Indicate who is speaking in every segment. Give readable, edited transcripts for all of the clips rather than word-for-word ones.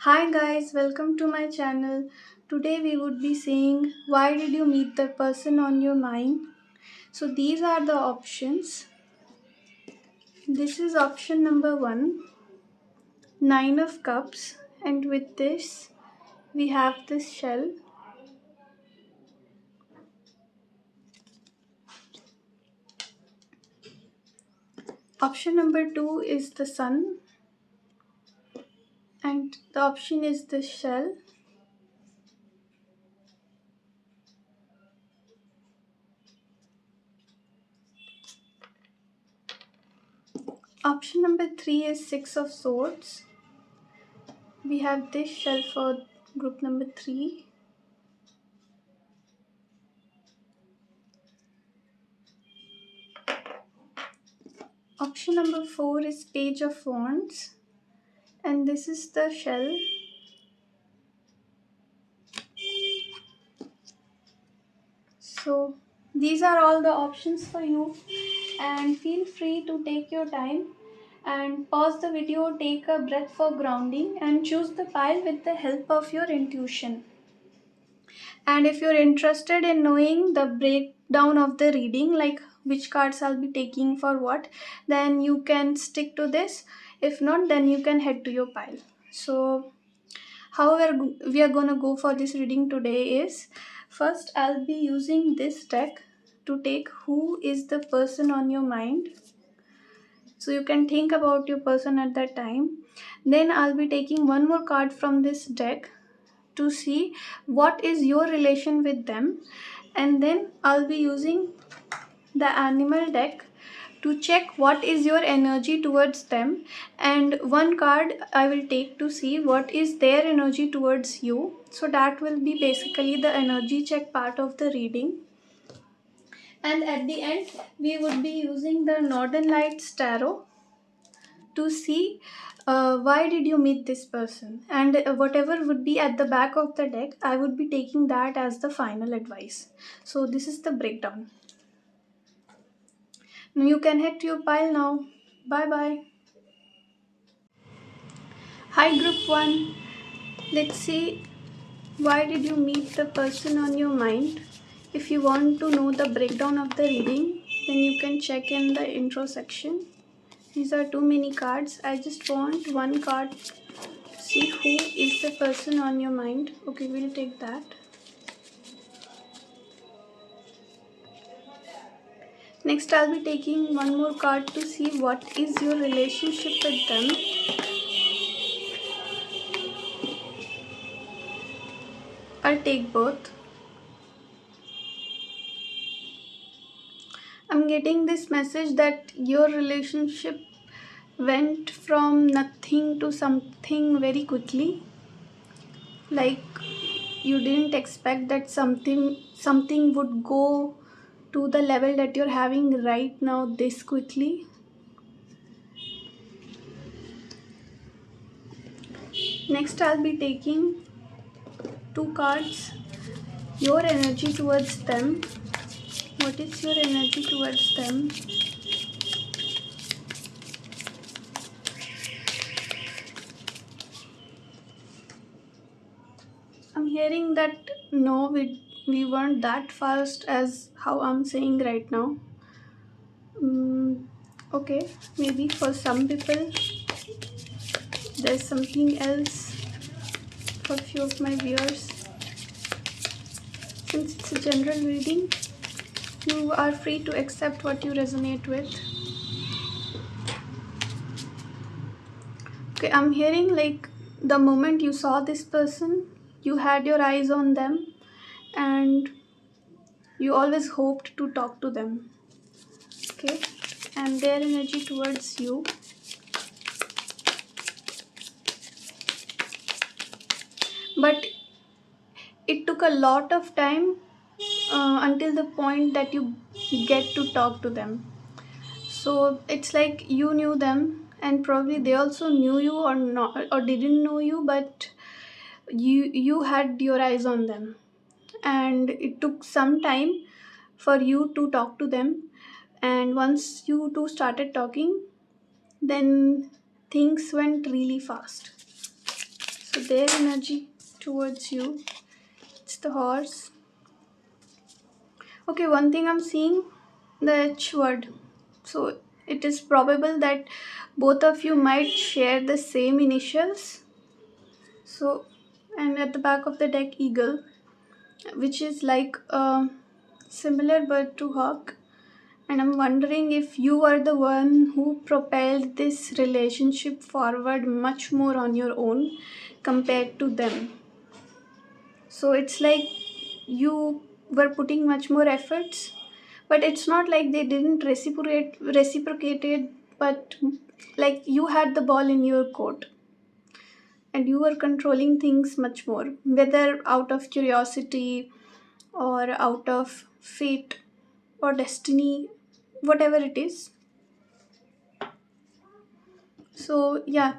Speaker 1: Hi guys, welcome to my channel. Today we would be saying why did you meet the person on your mind? So these are the options. This is option number 1, 9 of cups, and with this we have this shell. Option number 2 is the sun, and the option is the shell. Option number 3 is 6 of swords. We have this shell for group number 3. Option number 4 is page of wands, and this is the shell. So these are all the options for you, and feel free to take your time and pause the video, take a breath for grounding, and choose the pile with the help of your intuition. And if you're interested in knowing the breakdown of the reading, like which cards I'll be taking for what, then you can stick to this. If not, then you can head to your pile. So how we are going to go for this reading today is, first I'll be using this deck to take who is the person on your mind, so you can think about your person at that time. Then I'll be taking one more card from this deck to see what is your relation with them, and then I'll be using the animal deck to check what is your energy towards them, and one card I will take to see what is their energy towards you. So that will be basically the energy check part of the reading. And at the end we would be using the Northern Lights tarot to see why did you meet this person, and whatever would be at the back of the deck I would be taking that as the final advice. So this is the breakdown. You can head to your pile now. Bye bye. Hi group 1. Let's see why did you meet the person on your mind. If you want to know the breakdown of the reading, then you can check in the intro section. These are too many cards. I just want one card to see who is the person on your mind. Okay, we'll take that. Next, I'll be taking one more card to see what is your relationship with them. I'll take both. I'm getting this message that your relationship went from nothing to something very quickly. Like you didn't expect that something would go to the level that you're having right now this quickly. Next, I'll be taking two cards. Your energy towards them. What is your energy towards them? I'm hearing that no, we weren't that fast as how I'm saying right now. Okay, maybe for some people there's something else for few of my viewers. Since it's a general reading, you are free to accept what you resonate with. Okay, I'm hearing like the moment you saw this person, you had your eyes on them and you always hoped to talk to them. Okay, and their energy towards you. But it took a lot of time until the point that you get to talk to them. So it's like you knew them and probably they also knew you or not, or didn't know you, but you had your eyes on them, and it took some time for you to talk to them. And once you two started talking, then things went really fast. So their energy towards you, it's the horse. Okay, one thing I'm seeing, the H word. So it is probable that both of you might share the same initials. So, and at the back of the deck, eagle, which is like a similar bird to hawk. And I'm wondering if you are the one who propelled this relationship forward much more on your own compared to them. So it's like you were putting much more efforts, but it's not like they didn't reciprocated, but like you had the ball in your court and you were controlling things much more, whether out of curiosity or out of fate or destiny, whatever it is. So yeah,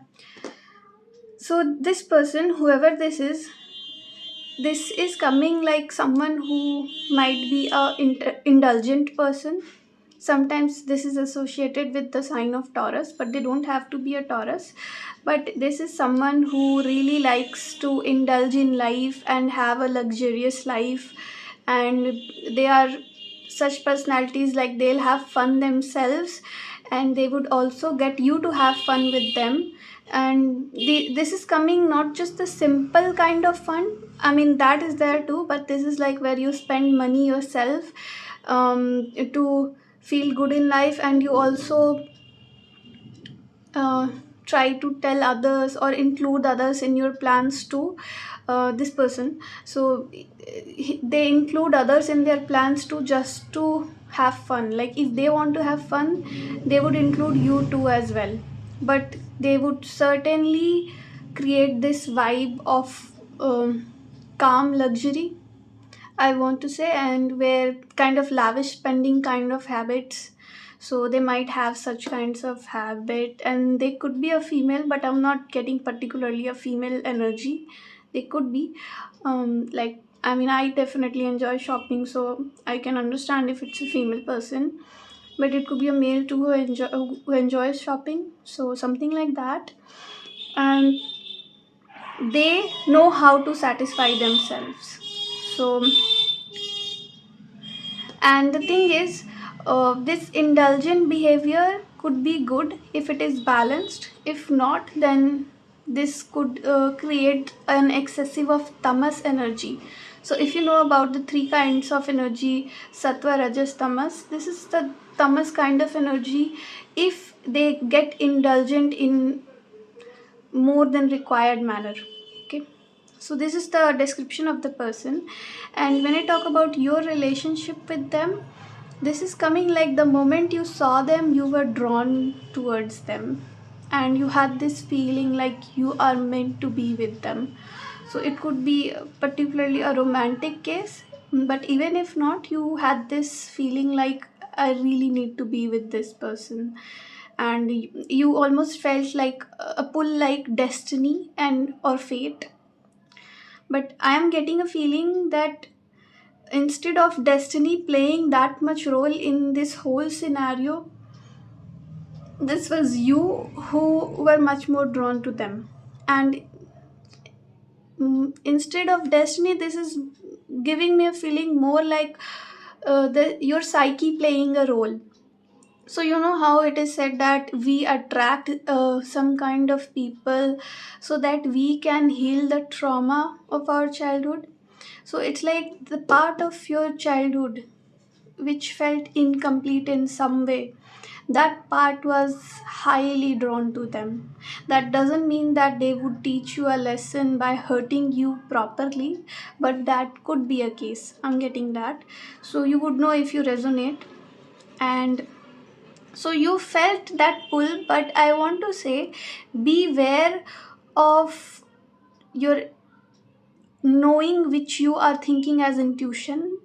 Speaker 1: so this person, whoever this is coming like someone who might be a indulgent person. Sometimes this is associated with the sign of Taurus, but they don't have to be a Taurus. But this is someone who really likes to indulge in life and have a luxurious life, and they are such personalities, like they'll have fun themselves and they would also get you to have fun with them. And this is coming not just the simple kind of fun, I mean that is there too, but this is like where you spend money yourself to feel good in life, and you also uh, try to tell others or include others in your plans too. This person, so they include others in their plans too, just to have fun. Like if they want to have fun, they would include you too as well, but they would certainly create this vibe of calm luxury, I want to say, and where kind of lavish spending kind of habits. So they might have such kinds of habit, and they could be a female, but I'm not getting particularly a female energy. They could be, like I mean, I definitely enjoy shopping, so I can understand if it's a female person. But it could be a male too who enjoys shopping, so something like that. And they know how to satisfy themselves. So, and the thing is, this indulgent behavior could be good if it is balanced. If not, then this could create an excessive of tamas energy. So if you know about the three kinds of energy, sattva, rajas, tamas, this is the tamas kind of energy. If they get indulgent in more than required manner, okay. So this is the description of the person. And when I talk about your relationship with them, this is coming like the moment you saw them, you were drawn towards them, and you had this feeling like you are meant to be with them. So it could be particularly a romantic case, but even if not, you had this feeling like I really need to be with this person, and you almost felt like a pull, like destiny and or fate. But I am getting a feeling that instead of destiny playing that much role in this whole scenario, this was you who were much more drawn to them. And instead of destiny, this is giving me a feeling more like your psyche playing a role. So you know how it is said that we attract some kind of people so that we can heal the trauma of our childhood. So it's like the part of your childhood which felt incomplete in some way, that part was highly drawn to them. That doesn't mean that they would teach you a lesson by hurting you properly, but that could be a case. I'm getting that. So you would know if you resonate. And so you felt that pull, but I want to say beware of your knowing which you are thinking as intuition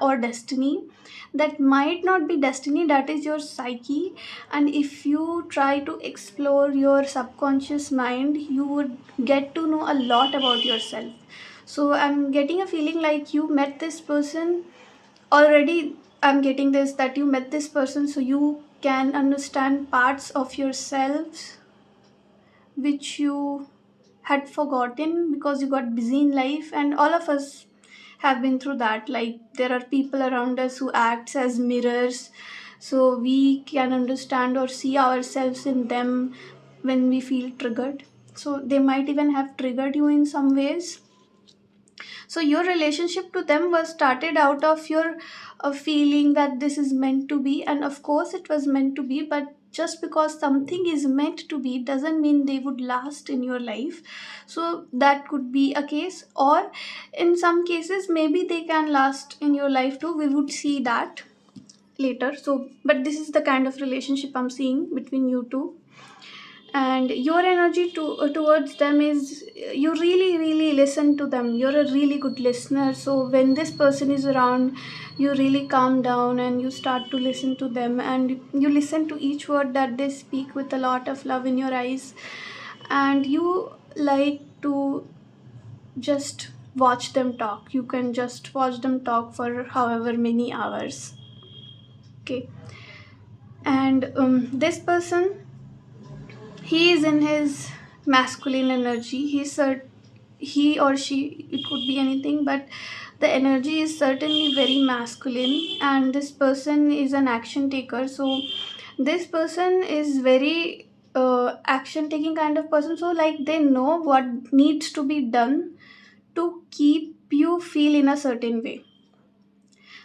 Speaker 1: or destiny. That might not be destiny, that is your psyche. And if you try to explore your subconscious mind, you would get to know a lot about yourself. So I'm getting a feeling like you met this person already. I'm getting this that you met this person so you can understand parts of yourselves which you had forgotten because you got busy in life, and all of us have been through that. Like, there are people around us who acts as mirrors, so we can understand or see ourselves in them when we feel triggered. So they might even have triggered you in some ways. So your relationship to them was started out of your feeling that this is meant to be, and of course it was meant to be, but just because something is meant to be doesn't mean they would last in your life. So that could be a case, or in some cases maybe they can last in your life too. We would see that later. So, but this is the kind of relationship I'm seeing between you two. And your energy towards them is, you really listen to them. You're a really good listener, so when this person is around, you really calm down and you start to listen to them, and you listen to each word that they speak with a lot of love in your eyes, and you like to just watch them talk. You can just watch them talk for however many hours. Okay. And this person, he is in his masculine energy. He or she, it could be anything, but the energy is certainly very masculine, and this person is an action taker. So this person is very action taking kind of person, so like they know what needs to be done to keep you feel in a certain way.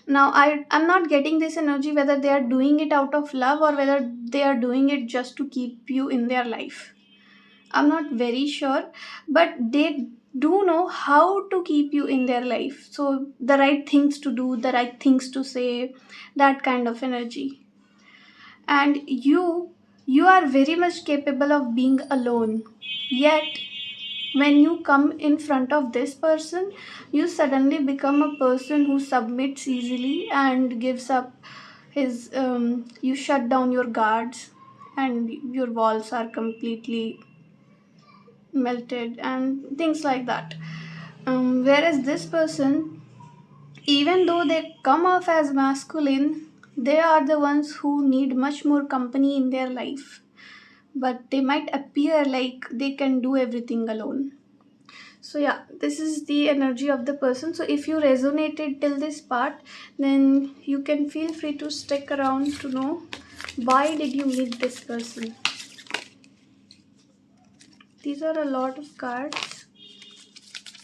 Speaker 1: Now I'm not getting this energy whether they are doing it out of love or whether they are doing it just to keep you in their life. I'm not very sure, but they do know how to keep you in their life. So, the right things to do, the right things to say, that kind of energy. And you are very much capable of being alone. Yet, when you come in front of this person, you suddenly become a person who submits easily and gives up you shut down your guards, and your walls are completely melted and things like that. Whereas this person, even though they come off as masculine, they are the ones who need much more company in their life, but they might appear like they can do everything alone. So yeah, this is the energy of the person. So if you resonated till this part, then you can feel free to stick around to know why did you meet this person. These are a lot of cards.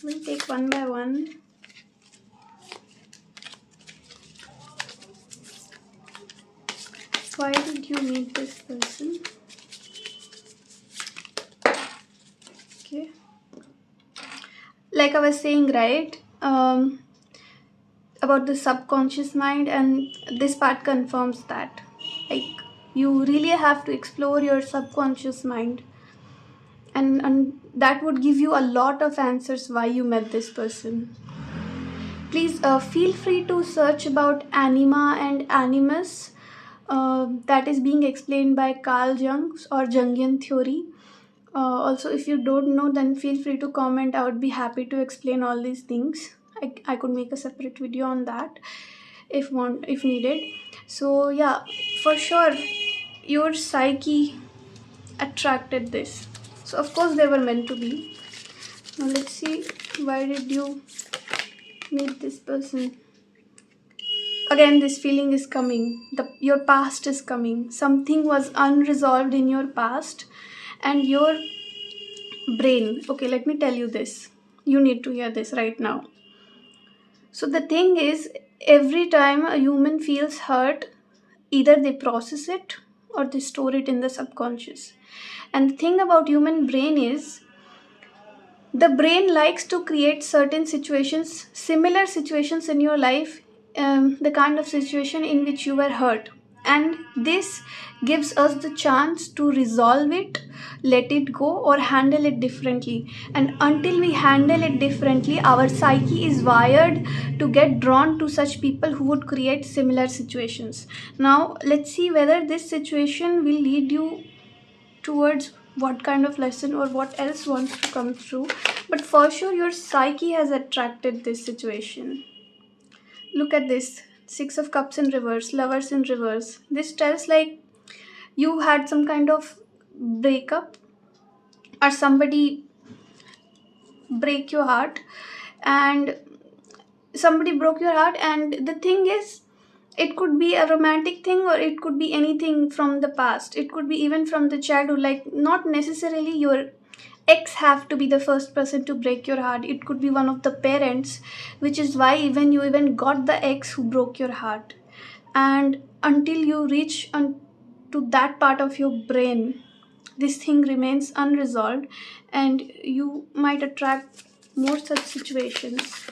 Speaker 1: We'll take one by one. Why did you meet this person? Okay. Like I was saying, right? About the subconscious mind, and this part confirms that. Like, you really have to explore your subconscious mind, and that would give you a lot of answers why you met this person. Please feel free to search about anima and animus. That is being explained by Carl Jung or Jungian theory. Also, if you don't know, then feel free to comment. I would be happy to explain all these things. I could make a separate video on that if needed. So yeah, for sure, your psyche attracted this. So of course they were meant to be. Now let's see, why did you meet this person? Again, this feeling is coming. Your past is coming. Something was unresolved in your past, and your brain. Okay, let me tell you this. You need to hear this right now. So the thing is, every time a human feels hurt, either they process it or they store it in the subconscious. And the thing about human brain is, the brain likes to create certain situations, similar situations in your life, the kind of situation in which you were hurt, and this gives us the chance to resolve it, let it go, or handle it differently. And until we handle it differently, our psyche is wired to get drawn to such people who would create similar situations. Now let's see whether this situation will lead you towards what kind of lesson or what else wants to come through. But for sure, your psyche has attracted this situation. Look at this, Six of Cups in reverse, Lovers in reverse. This tells like you had some kind of breakup, or somebody break your heart, and somebody broke your heart. And the thing is, it could be a romantic thing, or it could be anything from the past. It could be even from the childhood. Like, not necessarily your ex have to be the first person to break your heart. It could be one of the parents, which is why even you even got the ex who broke your heart. And until you reach to that part of your brain, this thing remains unresolved, and you might attract more such situations.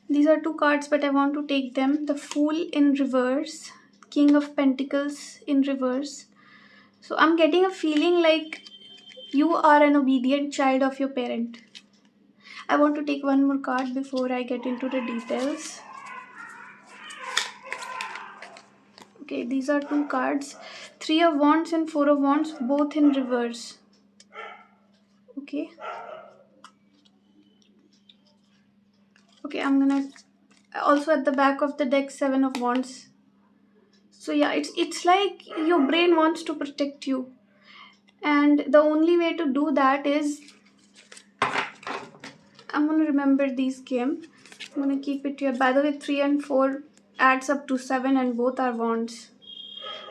Speaker 1: These are two cards, but I want to take them. The Fool in reverse, King of Pentacles in reverse. So I'm getting a feeling like you are an obedient child of your parent. I want to take one more card before I get into the details. Okay, these are two cards. Three of Wands and Four of Wands, both in reverse. Okay. Okay, I'm gonna also at the back of the deck, Seven of Wands. So yeah, it's like your brain wants to protect you, and the only way to do that is, I'm gonna remember these game. I'm gonna keep it here. By the way, 3 and 4 adds up to 7, and both are Wands.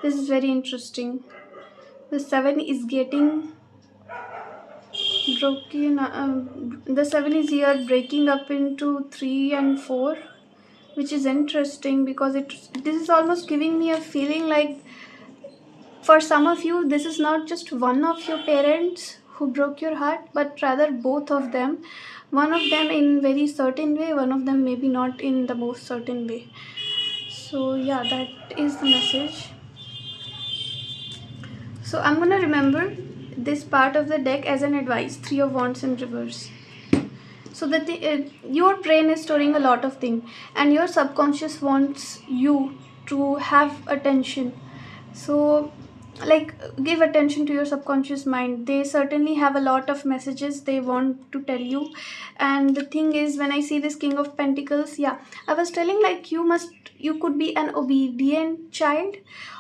Speaker 1: This is very interesting. The 7 is getting broken. The 7 is here breaking up into 3 and 4, which is interesting because this is almost giving me a feeling like, for some of you, this is not just one of your parents who broke your heart, but rather both of them. One of them in very certain way, one of them maybe not in the most certain way. So yeah, that is the message. So I'm gonna remember this part of the deck as an advice. Three of Wands in reverse. So that your brain is storing a lot of things, and your subconscious wants you to have attention. So, like, give attention to your subconscious mind. They certainly have a lot of messages they want to tell you. And the thing is, when I see this King of Pentacles, yeah, I was telling like you could be an obedient child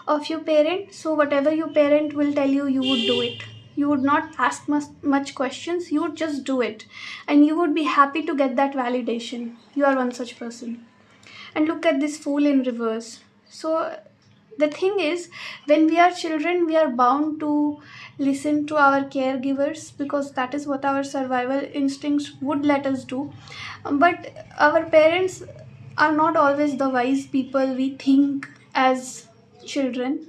Speaker 1: of your parent. So whatever your parent will tell you, you would do it. You would not ask much questions. You would just do it, and you would be happy to get that validation. You are one such person. And look at this Fool in reverse. So the thing is, when we are children, we are bound to listen to our caregivers because that is what our survival instincts would let us do. But our parents are not always the wise people we think as children,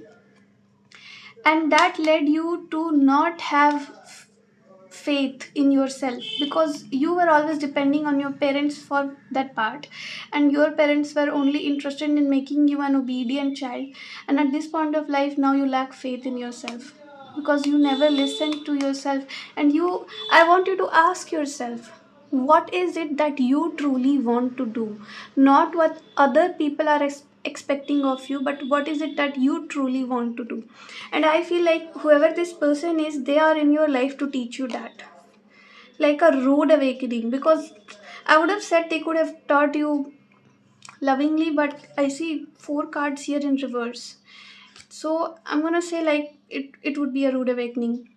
Speaker 1: and that led you to not have faith in yourself because you were always depending on your parents for that part, and your parents were only interested in making you an obedient child. And at this point of life, now you lack faith in yourself because you never listened to yourself. And I want you to ask yourself, what is it that you truly want to do? Not what other people are expecting of you, but what is it that you truly want to do? And I feel like whoever this person is, they are in your life to teach you that, like a rude awakening. Because I would have said they could have taught you lovingly, but I see four cards here in reverse. So I'm gonna say like it would be a rude awakening,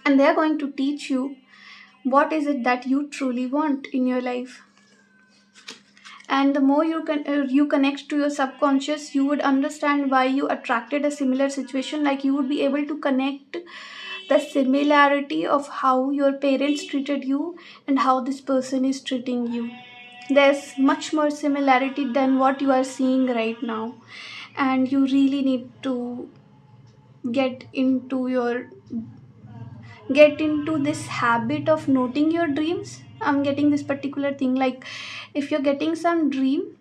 Speaker 1: and they are going to teach you what is it that you truly want in your life. And the more you connect to your subconscious, you would understand why you attracted a similar situation. Like, you would be able to connect the similarity of how your parents treated you and how this person is treating you. There's much more similarity than what you are seeing right now, and you really need to get into your get into this habit of noting your dreams. I'm getting this particular thing, like, if you're getting some dream,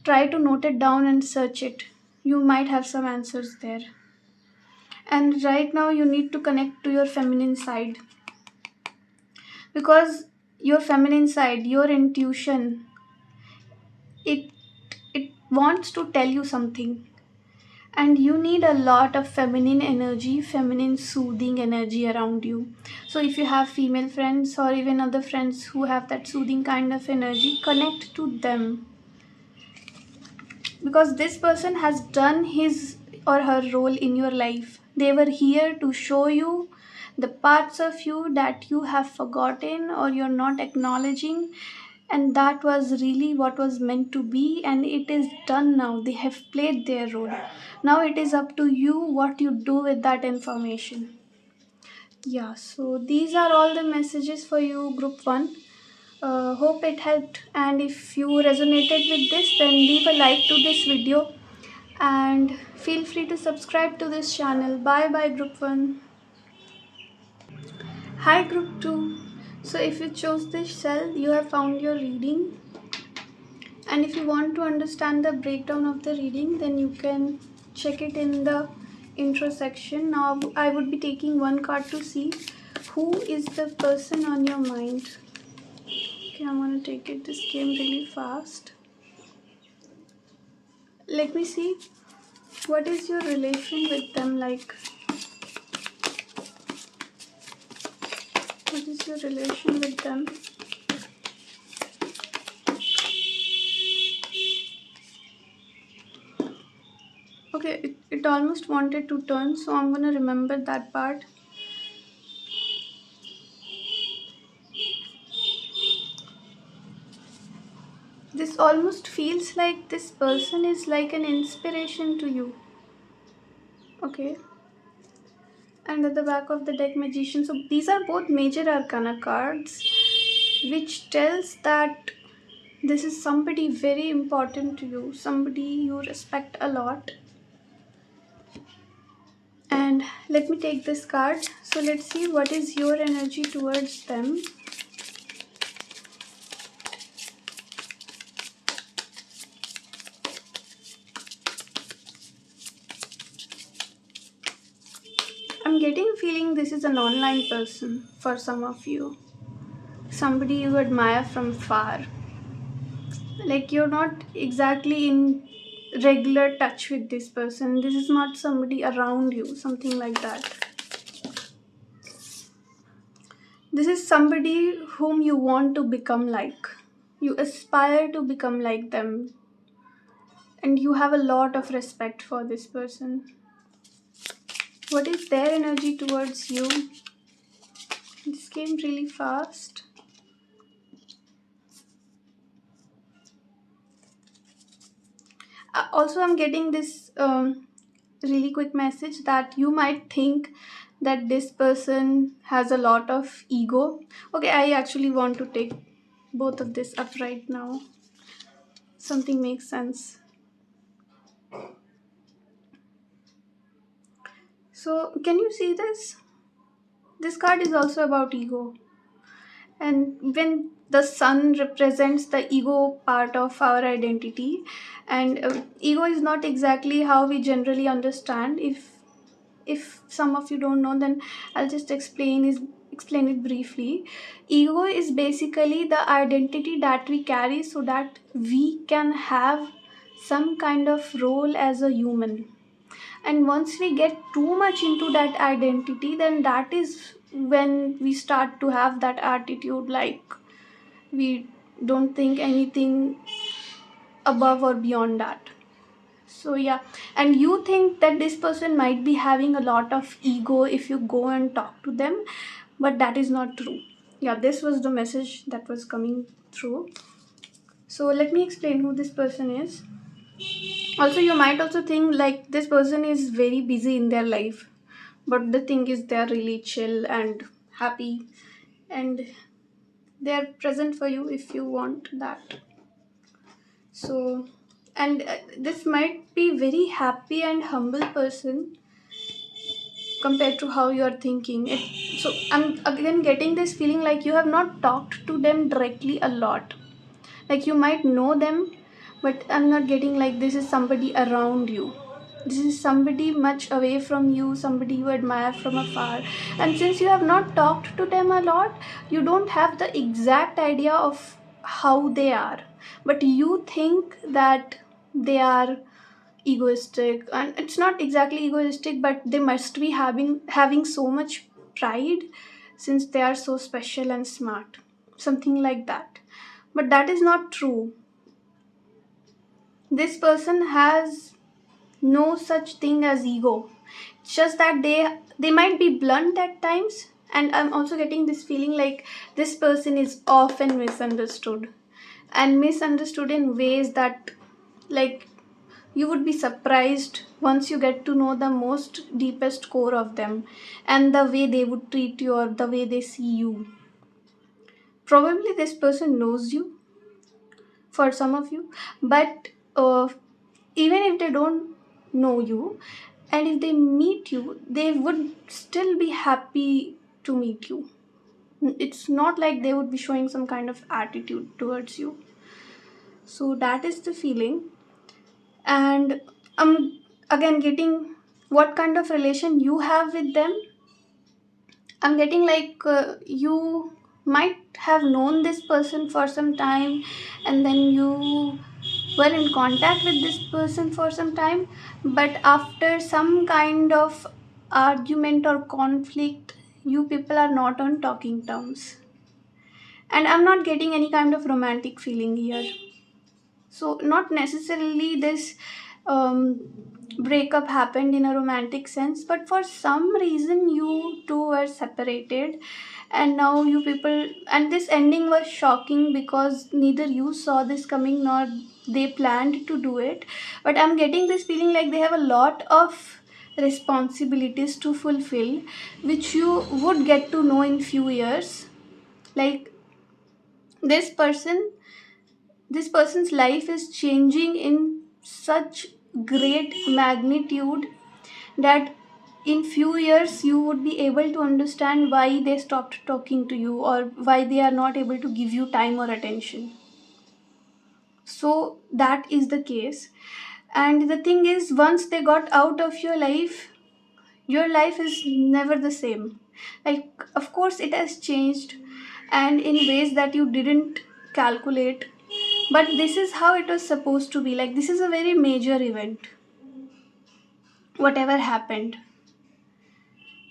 Speaker 1: try to note it down and search it. You might have some answers there. And right now you need to connect to your feminine side, because your feminine side, your intuition, it it wants to tell you something. And you need a lot of feminine energy, feminine soothing energy around you. So if you have female friends or even other friends who have that soothing kind of energy, connect to them, because this person has done his or her role in your life. They were here to show you the parts of you that you have forgotten or you're not acknowledging, and that was really what was meant to be, and it is done now. They have played their role. Now it is up to you what you do with that information. Yeah, so these are all the messages for you, Group 1. Hope it helped, and if you resonated with this, then leave a like to this video and feel free to subscribe to this channel. Bye bye, Group 1. Hi, Group 2. So, if you chose this cell, you have found your reading, and if you want to understand the breakdown of the reading, then you can check it in the intro section. Now, I would be taking one card to see who is the person on your mind. Okay, I'm gonna take it. This came really fast. Let me see. What is your relation with them like? What is your relation with them? Okay, it almost wanted to turn, so I'm gonna remember that part. This almost feels like this person is like an inspiration to you. Okay. And at the back of the deck, Magician. So these are both major arcana cards, which tells that this is somebody very important to you, somebody you respect a lot. And let me take this card. So let's see what is your energy towards them. I'm getting a feeling this is an online person for some of you. Somebody you admire from far. Like you're not exactly in regular touch with this person. This is not somebody around you, something like that. This is somebody whom you want to become like. You aspire to become like them. And you have a lot of respect for this person. What is their energy towards you? This came really fast. Also, I'm getting this really quick message that you might think that this person has a lot of ego. Okay, I actually want to take both of this up right now. Something makes sense. So, can you see this? This card is also about ego. And when the sun represents the ego part of our identity, and ego is not exactly how we generally understand. If some of you don't know, then I'll just explain it briefly. Ego is basically the identity that we carry so that we can have some kind of role as a human. And once we get too much into that identity, then that is when we start to have that attitude like we don't think anything above or beyond that. So yeah, and you think that this person might be having a lot of ego if you go and talk to them, but that is not true. Yeah, this was the message that was coming through. So let me explain who this person is. Also, you might also think like this person is very busy in their life, but the thing is they're really chill and happy, and they're present for you if you want that. So, and this might be very happy and humble person compared to how you are thinking it. So I'm again getting this feeling like you have not talked to them directly a lot. Like you might know them, but I'm not getting like this is somebody around you. This is somebody much away from you, somebody you admire from afar. And since you have not talked to them a lot, you don't have the exact idea of how they are. But you think that they are egoistic, and it's not exactly egoistic, but they must be having so much pride since they are so special and smart, something like that. But that is not true. This person has no such thing as ego. just that they might be blunt at times, and I'm also getting this feeling like this person is often misunderstood, and misunderstood in ways that, like, you would be surprised once you get to know the most deepest core of them, and the way they would treat you or the way they see you. Probably this person knows you, for some of you, but even if they don't know you, and if they meet you, they would still be happy to meet you. It's not like they would be showing some kind of attitude towards you. So that is the feeling. And I'm again getting what kind of relation you have with them. I'm getting like you might have known this person for some time, and then you were in contact with this person for some time, but after some kind of argument or conflict, you people are not on talking terms. And I'm not getting any kind of romantic feeling here. So, not necessarily this um, breakup happened in a romantic sense, but for some reason, you two were separated, and now you people, and this ending was shocking because neither you saw this coming nor they planned to do it. But I'm getting this feeling like they have a lot of responsibilities to fulfill, which you would get to know in few years. Like, this person this person's life is changing in such great magnitude that in few years you would be able to understand why they stopped talking to you or why they are not able to give you time or attention. So that is the case. And the thing is, once they got out of your life is never the same. Like, of course it has changed, and in ways that you didn't calculate, but this is how it was supposed to be. Like, this is a very major event, whatever happened.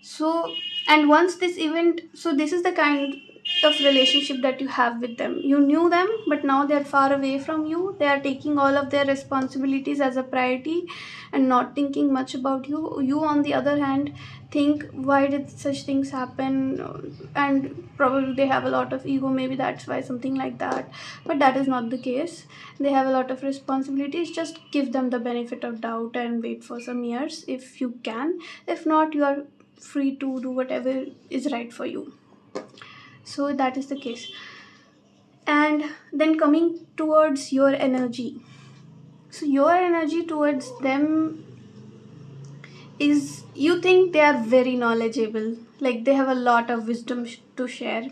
Speaker 1: So, and once this event, so this is the kind of relationship that you have with them. You knew them, but now they're far away from you. They are taking all of their responsibilities as a priority and not thinking much about you. You, on the other hand, think, why did such things happen? And probably they have a lot of ego. Maybe that's why something like that. But that is not the case. They have a lot of responsibilities. Just give them the benefit of doubt and wait for some years if you can. If not, you are free to do whatever is right for you. So that is the case. And then coming towards your energy. So your energy towards them is, you think they are very knowledgeable, like they have a lot of wisdom to share.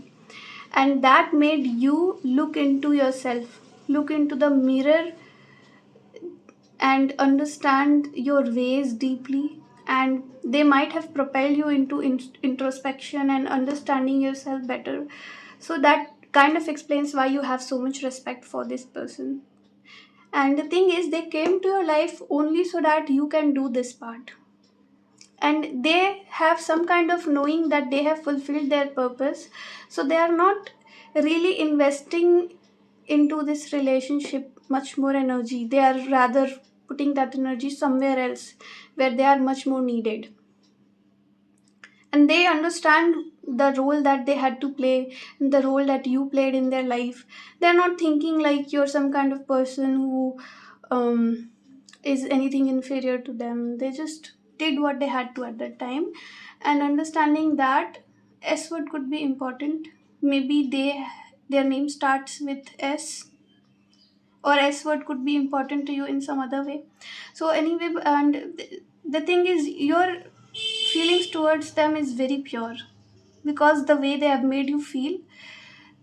Speaker 1: And that made you look into yourself, look into the mirror, and understand your ways deeply. And they might have propelled you into introspection and understanding yourself better. So that kind of explains why you have so much respect for this person. And the thing is, they came to your life only so that you can do this part. And they have some kind of knowing that they have fulfilled their purpose. So they are not really investing into this relationship much more energy. They are rather putting that energy somewhere else where they are much more needed. And they understand the role that they had to play, the role that you played in their life. They're not thinking like you're some kind of person who um, is anything inferior to them. They just did what they had to at that time. And understanding that S word could be important. Maybe their name starts with S, or S word could be important to you in some other way. So anyway, and the thing is, your feelings towards them is very pure, because the way they have made you feel,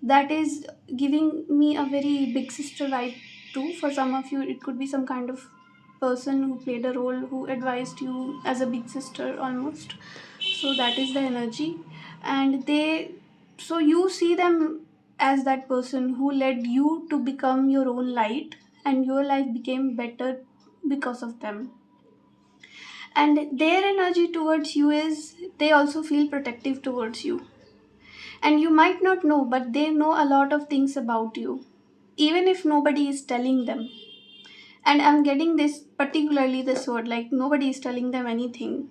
Speaker 1: that is giving me a very big sister vibe too. For some of you, it could be some kind of person who played a role, who advised you as a big sister almost. So that is the energy. And they, so you see them as that person who led you to become your own light, and your life became better because of them. And their energy towards you is, they also feel protective towards you. And you might not know, but they know a lot of things about you, even if nobody is telling them. And I'm getting this, particularly this word, like nobody is telling them anything.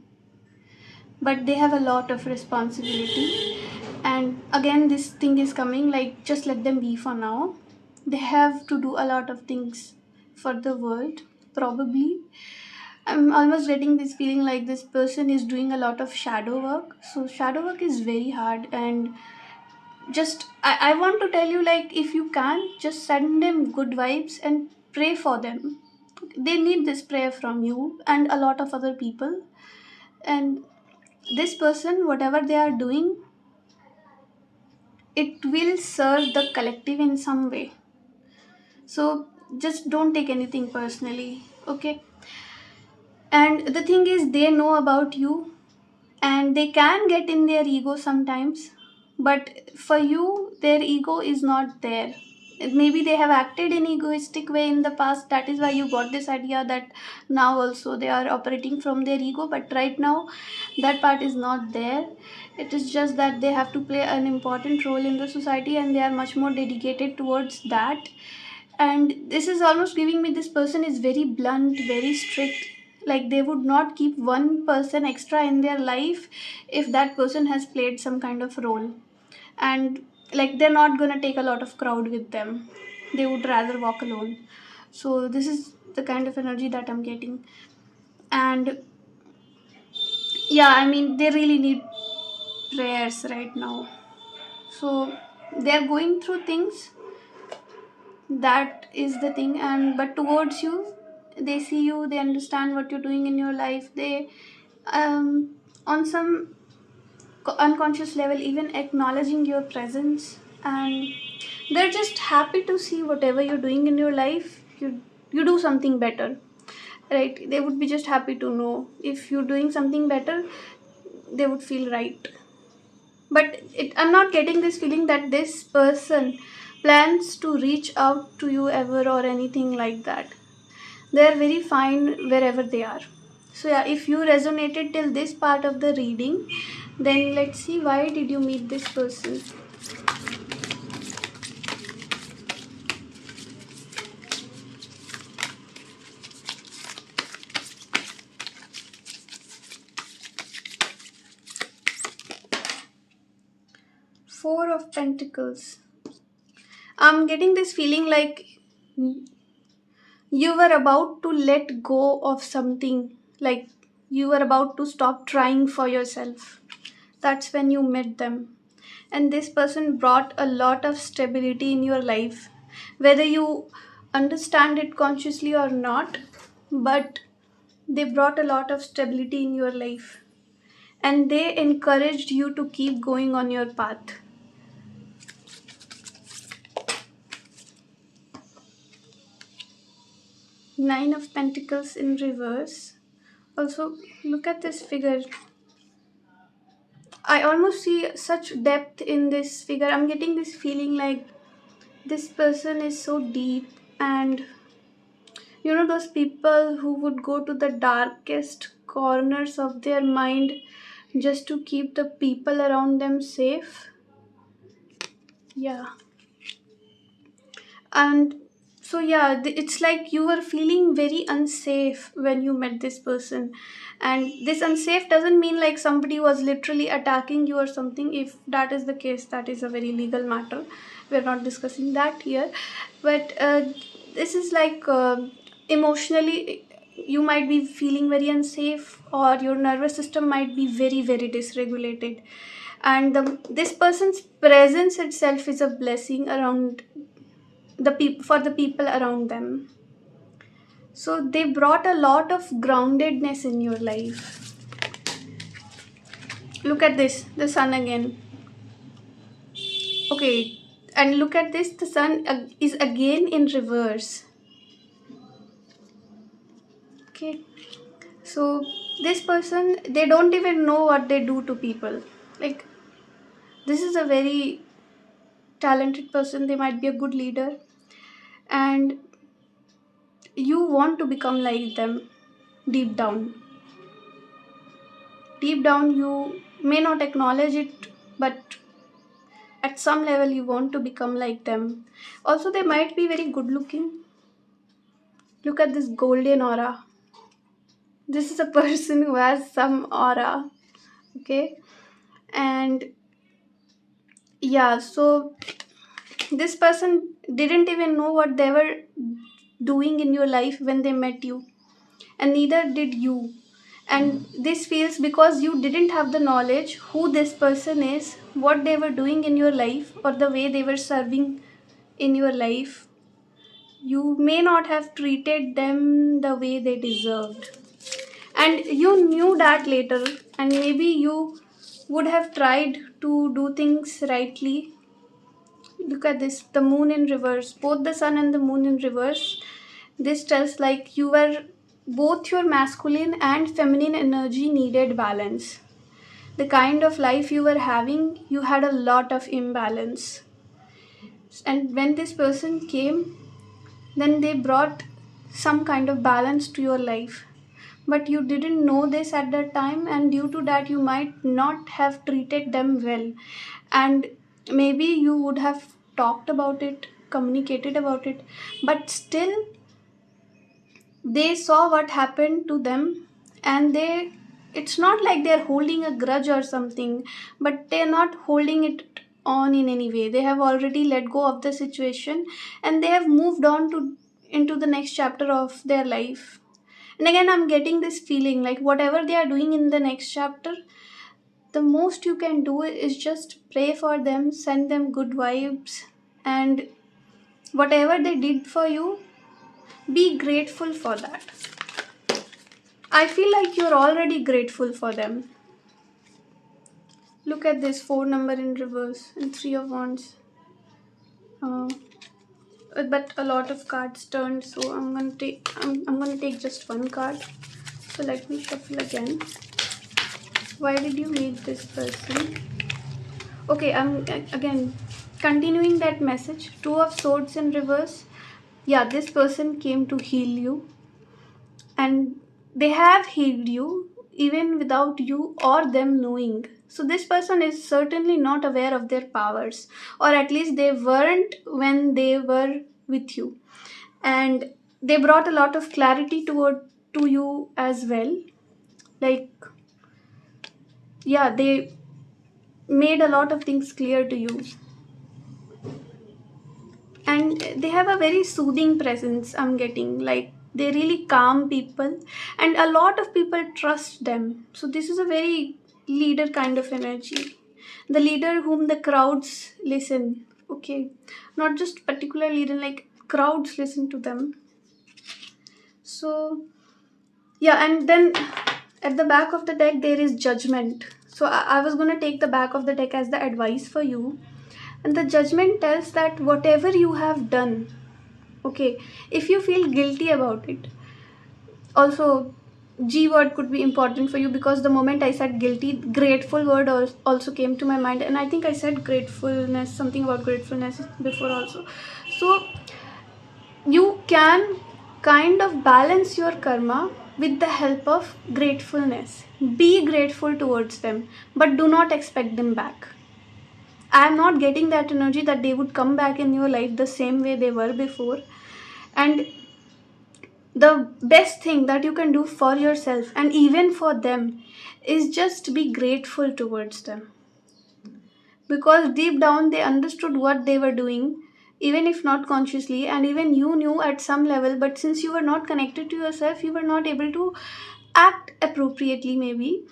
Speaker 1: but they have a lot of responsibility. And again, this thing is coming like, just let them be for now. They have to do a lot of things for the world, probably. I'm almost getting this feeling like this person is doing a lot of shadow work. So shadow work is very hard, and just I want to tell you, like, if you can, just send them good vibes and pray for them. They need this prayer from you and a lot of other people. And this person, whatever they are doing, it will serve the collective in some way. So just don't take anything personally, okay? And the thing is, they know about you, and they can get in their ego sometimes, but for you their ego is not there. Maybe they have acted in egoistic way in the past, that is why you got this idea that now also they are operating from their ego, but right now that part is not there. It is just that they have to play an important role in the society, and they are much more dedicated towards that. And this is almost giving me, this person is very blunt, very strict. Like, they would not keep one person extra in their life if that person has played some kind of role. And like, they're not going to take a lot of crowd with them, they would rather walk alone. So this is the kind of energy that I'm getting. And yeah, I mean, they really need prayers right now. So they're going through things, that is the thing. And but towards you, they see you, they understand what you're doing in your life. They on some unconscious level even acknowledging your presence, and they're just happy to see whatever you're doing in your life, you do something better, right? They would be just happy to know if you're doing something better, they would feel right. But I'm not getting this feeling that this person plans to reach out to you ever or anything like that. They are very fine wherever they are. So yeah, if you resonated till this part of the reading, then let's see, why did you meet this person? Four of Pentacles. I'm getting this feeling like you were about to let go of something, like you were about to stop trying for yourself. That's when you met them. And this person brought a lot of stability in your life, whether you understand it consciously or not, but they brought a lot of stability in your life, and they encouraged you to keep going on your path. Nine of Pentacles in reverse. Also, look at this figure. I almost see such depth in this figure. I'm getting this feeling like this person is so deep, and you know, those people who would go to the darkest corners of their mind just to keep the people around them safe. Yeah. And so yeah, it's like you were feeling very unsafe when you met this person. And this unsafe doesn't mean like somebody was literally attacking you or something. If that is the case, that is a very legal matter, we're not discussing that here. But this is like, emotionally you might be feeling very unsafe, or your nervous system might be very very dysregulated. And this person's presence itself is a blessing around for the people around them. So they brought a lot of groundedness in your life. Look at this, the sun again. Okay, and look at this, the sun is again in reverse. Okay, so this person, they don't even know what they do to people. Like, this is a very talented person, they might be a good leader, and you want to become like them deep down. Deep down, you may not acknowledge it, but at some level, you want to become like them. Also, they might be very good looking. Look at this golden aura. This is a person who has some aura. Okay. And yeah, so this person didn't even know what they were doing in your life when they met you, and neither did you. And this feels because you didn't have the knowledge who this person is, what they were doing in your life, or the way they were serving in your life. You may not have treated them the way they deserved. And you knew that later, and maybe you would have tried to do things rightly. Look at this, the moon in reverse, both the sun and the moon in reverse. This tells like you were both your masculine and feminine energy needed balance. The kind of life you were having, you had a lot of imbalance. And when this person came, then they brought some kind of balance to your life. But you didn't know this at that time, and due to that, you might not have treated them well. And maybe you would have talked about it, communicated about it, but still they saw what happened to them, and it's not like they're holding a grudge or something, but they're not holding it on in any way. They have already let go of the situation, and they have moved on to into the next chapter of their life. And again, I'm getting this feeling like whatever they are doing in the next chapter, the most you can do is just pray for them, send them good vibes, and whatever they did for you, be grateful for that. I feel like you're already grateful for them. Look at this, 4 number in reverse and 3 of wands. Uh, but a lot of cards turned, so I'm gonna take just one card. So let me shuffle again. Why did you meet this person? Okay, I'm again continuing that message. 2 of swords in reverse. Yeah, this person came to heal you, and they have healed you even without you or them knowing. So this person is certainly not aware of their powers, or at least they weren't when they were with you. And they brought a lot of clarity to you as well. Like, yeah, they made a lot of things clear to you, and they have a very soothing presence. I'm getting like they really calm people, and a lot of people trust them. So this is a very leader kind of energy, the leader whom the crowds listen. Okay, not just particular leader, like crowds listen to them. So yeah, and then at the back of the deck there is judgment. So I was going to take the back of the deck as the advice for you, and the judgment tells that whatever you have done, okay, if you feel guilty about it, also G word could be important for you, because the moment I said guilty, grateful word also came to my mind, and I think I said gratefulness, something about gratefulness before also. So you can kind of balance your karma with the help of gratefulness. Be grateful towards them, but do not expect them back. I am not getting that energy that they would come back in your life the same way they were before. And the best thing that you can do for yourself and even for them is just be grateful towards them, because deep down they understood what they were doing, even if not consciously, and even you knew at some level, but since you were not connected to yourself, you were not able to act appropriately maybe.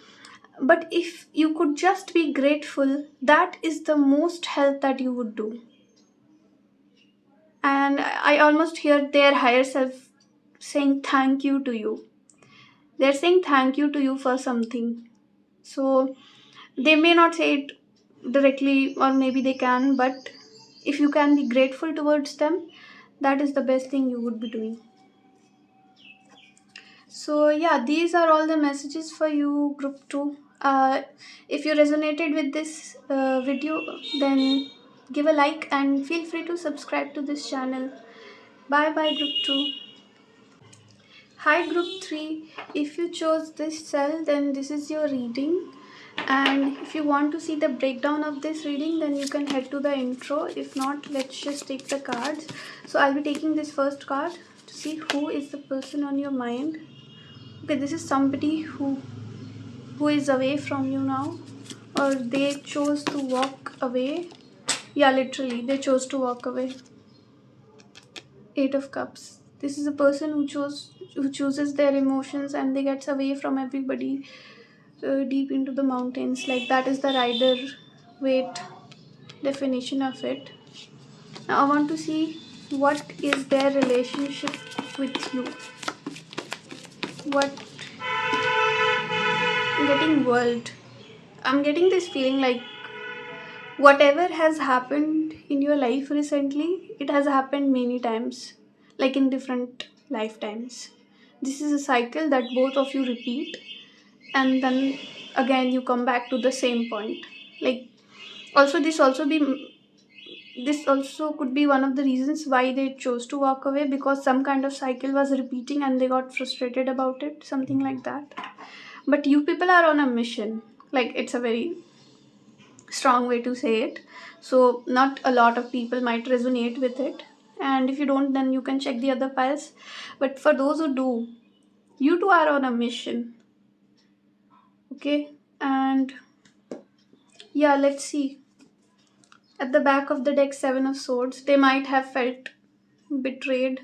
Speaker 1: But if you could just be grateful, that is the most help that you would do. And I almost hear their higher self saying thank you to you. They're saying thank you to you for something. So they may not say it directly, or maybe they can, but if you can be grateful towards them, that is the best thing you would be doing. So yeah, these are all the messages for you, group 2. If you resonated with this video, then give a like and feel free to subscribe to this channel. Bye bye, group 2. Hi, group 3. If you chose this cell, then this is your reading. And if you want to see the breakdown of this reading, then you can head to the intro. If not, let's just take the cards. So I'll be taking this first card to see who is the person on your mind. Okay, this is somebody who who is away from you now, or they chose to walk away. Yeah, literally, they chose to walk away. Eight of Cups. This is a person who chooses their emotions and they gets away from everybody, deep into the mountains. Like that is the Rider Waite definition of it. Now I want to see what is their relationship with you. What I'm getting world. I'm getting this feeling like whatever has happened in your life recently, it has happened many times, like in different lifetimes. This is a cycle that both of you repeat, and then again you come back to the same point. Like also this also could be one of the reasons why they chose to walk away, because some kind of cycle was repeating and they got frustrated about it, something like that. But you people are on a mission. Like it's a very strong way to say it. So not a lot of people might resonate with it. And if you don't, then you can check the other files. But for those who do, you two are on a mission. Okay? And yeah, let's see. At the back of the deck, Seven of Swords, they might have felt betrayed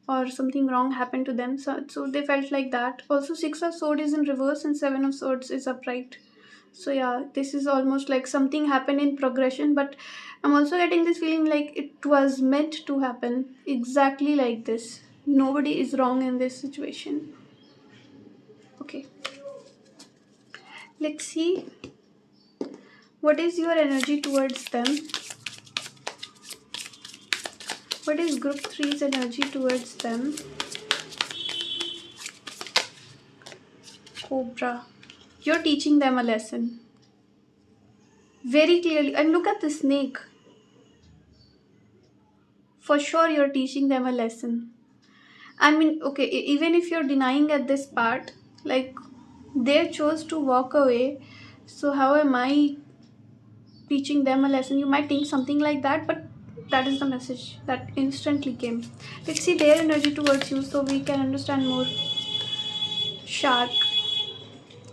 Speaker 1: or something wrong happened to them. So they felt like that. Also, Six of Swords is in reverse and Seven of Swords is upright. So yeah, this is almost like something happened in progression, but I'm also getting this feeling like it was meant to happen exactly like this. Nobody is wrong in this situation. Okay, let's see what is your energy towards them. What is group three's energy towards them? Cobra, you're teaching them a lesson very clearly. And look at the snake. For sure, you're teaching them a lesson. I mean, okay, even if you're denying at this part, like they chose to walk away, so how am I teaching them a lesson? You might think something like that, but that is the message that instantly came. Let's see their energy towards you so we can understand more. Shark.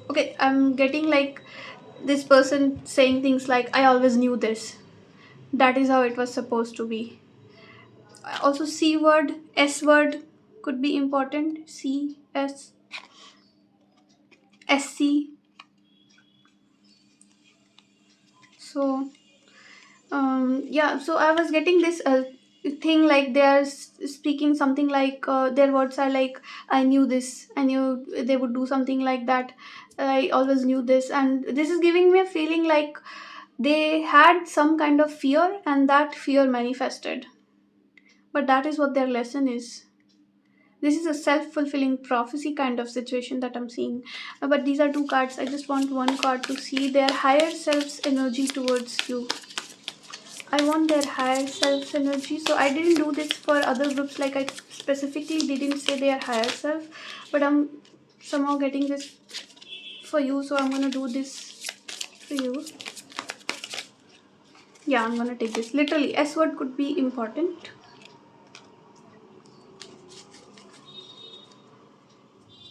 Speaker 1: Okay, I'm getting like this person saying things like, I always knew this. That is how it was supposed to be. Also, C word, S word could be important. C, S, SC. So yeah, so I was getting this thing like they are speaking something like their words are like, I knew this, I knew they would do something like that, I always knew this. And this is giving me a feeling like they had some kind of fear and that fear manifested, but that is what their lesson is. This is a self-fulfilling prophecy kind of situation that I'm seeing. But these are two cards. I just want one card to see their higher self's energy towards you. I want their higher self's energy. So I didn't do this for other groups. Like I specifically didn't say their higher self, but I'm somehow getting this for you. So I'm gonna do this for you. Yeah, I'm gonna take this. Literally, S word could be important.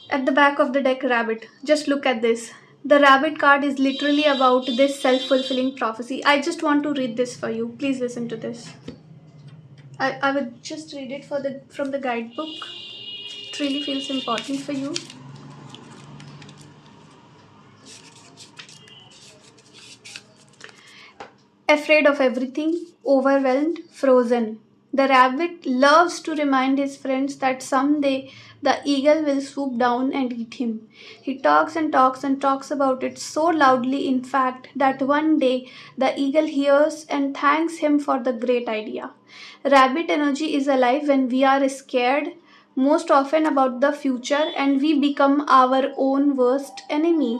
Speaker 1: At the back of the deck, rabbit. Just look at this. The rabbit card is literally about this self-fulfilling prophecy. I just want to read this for you. Please listen to this. I would just read it from the guidebook. It really feels important for you. Afraid of everything, overwhelmed, frozen. The rabbit loves to remind his friends that someday the eagle will swoop down and eat him. He talks and talks and talks about it so loudly, in fact, that one day the eagle hears and thanks him for the great idea. Rabbit energy is alive when we are scared, most often about the future, and we become our own worst enemy.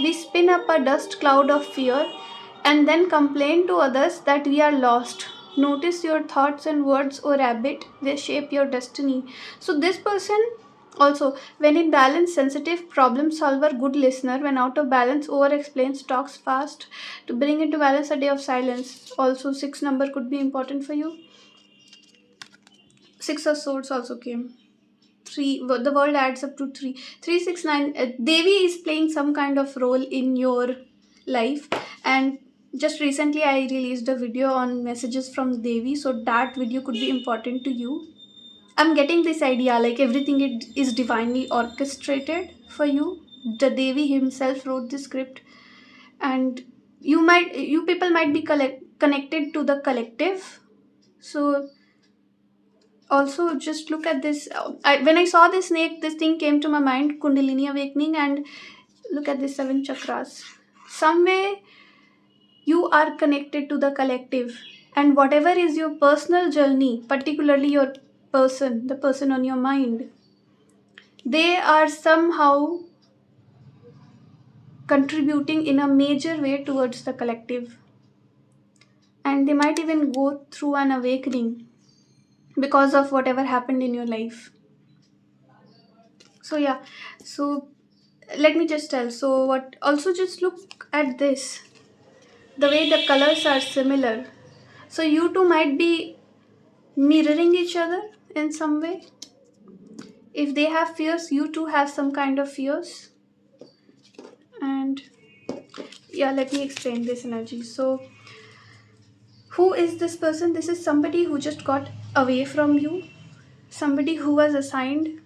Speaker 1: We spin up a dust cloud of fear and then complain to others that we are lost. Notice your thoughts and words, O rabbit, they shape your destiny. So, this person also, when in balance, sensitive, problem solver, good listener, when out of balance, over explains, talks fast. To bring into balance, a day of silence. Also, six number could be important for you. Six of swords also came. three, the world adds up to three. 369, Devi is playing some kind of role in your life. And just recently I released a video on messages from Devi, so that video could be important to you. I'm getting this idea like everything it is divinely orchestrated for you. The Devi himself wrote the script, and you people might be connected to the collective. So also just look at this. When I saw this snake, this thing came to my mind, Kundalini awakening, and look at the seven chakras. Some way you are connected to the collective, and whatever is your personal journey, particularly your person, the person on your mind, they are somehow contributing in a major way towards the collective, and they might even go through an awakening because of whatever happened in your life. So yeah, so let me just tell. So what, also just look at this, the way the colors are similar. So you two might be mirroring each other in some way. If they have fears, you too have some kind of fears. And yeah, let me explain this energy. So who is this person? This is somebody who just got away from you, somebody who was assigned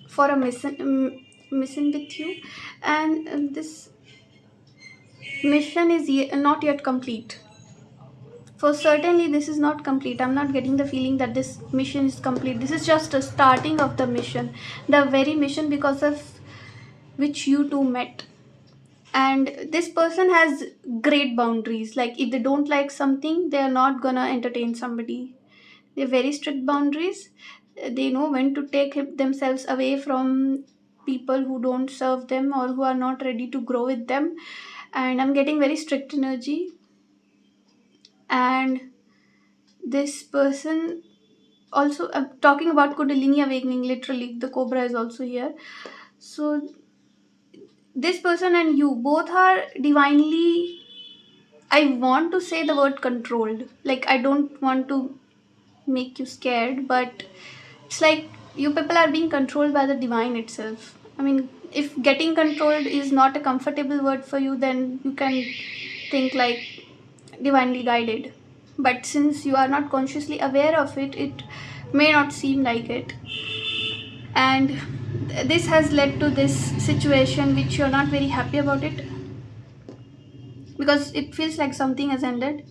Speaker 1: for a mission with you, and this mission is not yet complete. For certainly, this is not complete. I'm not getting the feeling that this mission is complete. This is just a starting of the mission, the very mission because of which you two met. And this person has great boundaries. Like if they don't like something, they are not gonna entertain somebody. They're very strict boundaries. They know when to take themselves away from people who don't serve them or who are not ready to grow with them. And I'm getting very strict energy. And this person also, talking about Kundalini awakening, literally the cobra is also here. So this person and you both are divinely, I want to say the word controlled. Like I don't want to make you scared, but it's like you people are being controlled by the divine itself. I mean, if getting controlled is not a comfortable word for you, then you can think like divinely guided. But since you are not consciously aware of it, it may not seem like it. And this has led to this situation which you're not very happy about it, because it feels like something has ended.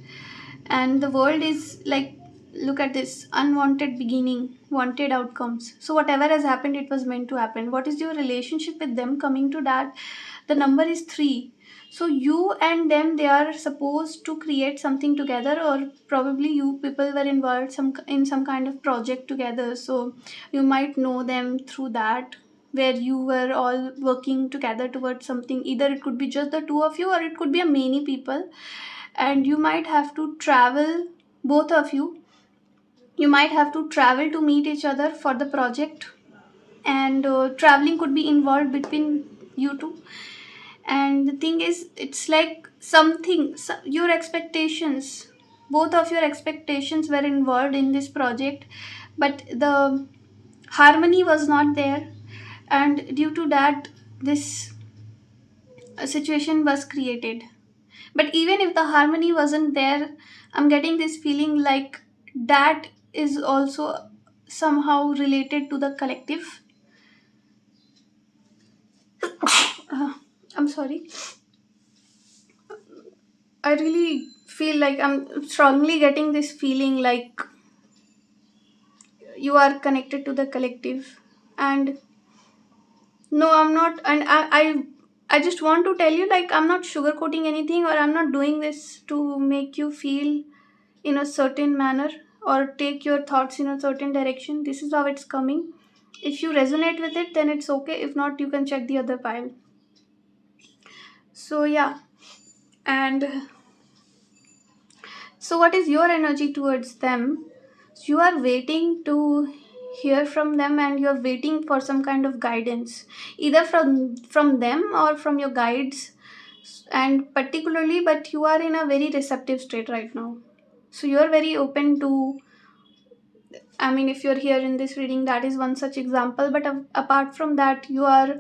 Speaker 1: And the world is like, look at this, unwanted beginning, wanted outcomes. So whatever has happened, it was meant to happen. What is your relationship with them? Coming to that, the number is 3. So you and them, they are supposed to create something together, or probably you people were involved in some kind of project together. So you might know them through that, where you were all working together towards something. Either it could be just the two of you, or it could be a many people. And you might have to travel, both of you might have to travel to meet each other for the project. And traveling could be involved between you two. And the thing is, it's like something, your expectations, both of your expectations were involved in this project, but the harmony was not there. And due to that, this situation was created. But even if the harmony wasn't there, I'm getting this feeling like that is also somehow related to the collective. I'm sorry. I really feel like I'm strongly getting this feeling like you are connected to the collective. And no, I'm not. And I just want to tell you, like, I'm not sugarcoating anything, or I'm not doing this to make you feel in a certain manner or take your thoughts in a certain direction. This is how it's coming. If you resonate with it, then it's okay. If not, you can check the other pile. So yeah. And so what is your energy towards them? You are waiting to hear from them, and you're waiting for some kind of guidance, either from them or from your guides. And particularly, but you are in a very receptive state right now. So you're very open to I mean, if you're here in this reading, that is one such example. But apart from that, you are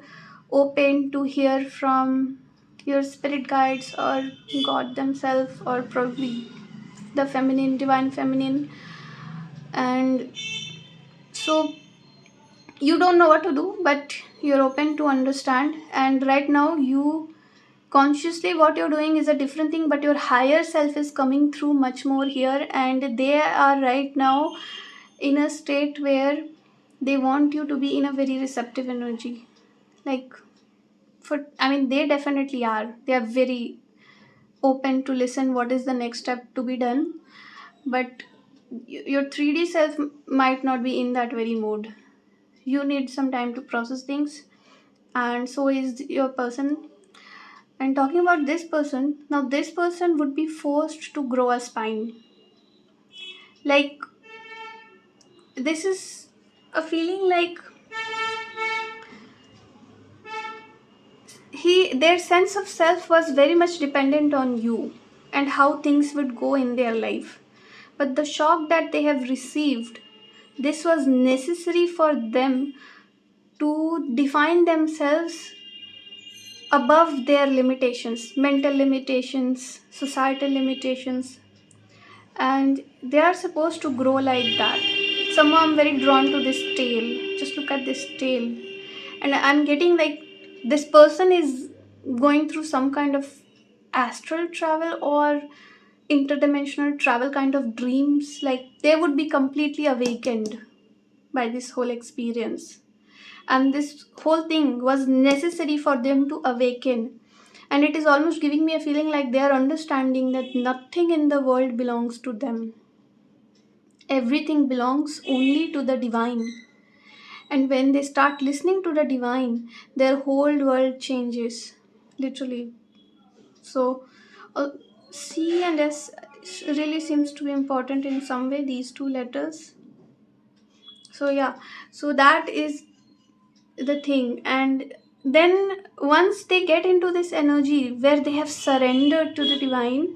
Speaker 1: open to hear from your spirit guides or God themselves, or probably the feminine, divine feminine. And so you don't know what to do, but you're open to understand. And right now, you consciously, what you're doing is a different thing, but your higher self is coming through much more here, and they are right now in a state where they want you to be in a very receptive energy. Like, for, I mean, they definitely are. They are very open to listen what is the next step to be done. But your 3D self might not be in that very mood. You need some time to process things, and so is your person. And talking about this person, now this person would be forced to grow a spine. Like, this is a feeling like their sense of self was very much dependent on you and how things would go in their life. But the shock that they have received, this was necessary for them to define themselves above their limitations, mental limitations, societal limitations, and they are supposed to grow like that. Somehow I'm very drawn to this tail. Just look at this tail. And I'm getting like this person is going through some kind of astral travel or interdimensional travel kind of dreams. Like, they would be completely awakened by this whole experience. And this whole thing was necessary for them to awaken. And it is almost giving me a feeling like they are understanding that nothing in the world belongs to them. Everything belongs only to the divine. And when they start listening to the divine, their whole world changes. Literally. So, uh, C and S really seems to be important in some way, these two letters. So, yeah. So, that is the thing. And then once they get into this energy where they have surrendered to the divine,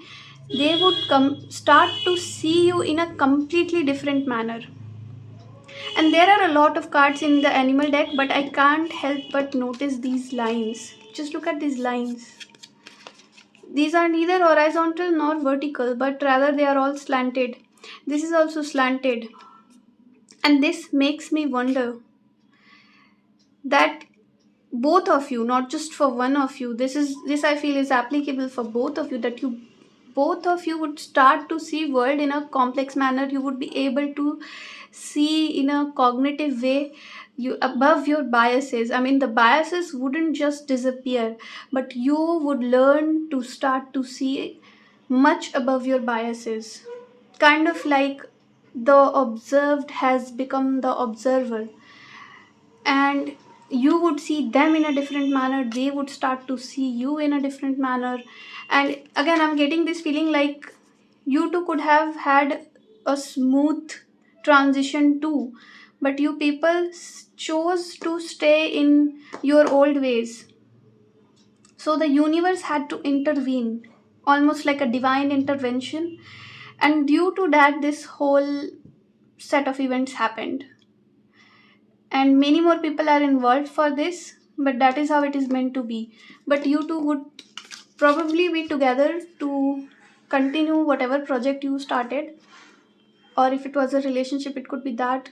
Speaker 1: they would start to see you in a completely different manner. And there are a lot of cards in the animal deck, but I can't help but notice these lines. Just look at these lines. These are neither horizontal nor vertical, but rather they are all slanted. This is also slanted. And this makes me wonder that both of you, not just for one of you, this I feel is applicable for both of you, that you both of you would start to see world in a complex manner. You would be able to see in a cognitive way, you above your biases. I mean, the biases wouldn't just disappear, but you would learn to start to see much above your biases, kind of like the observed has become the observer, and you would see them in a different manner. They would start to see you in a different manner. And again, I'm getting this feeling like you two could have had a smooth transition too, but you people chose to stay in your old ways. So the universe had to intervene, almost like a divine intervention, and due to that, this whole set of events happened. And many more people are involved for this, but that is how it is meant to be. But you two would probably be together to continue whatever project you started, or if it was a relationship, it could be that,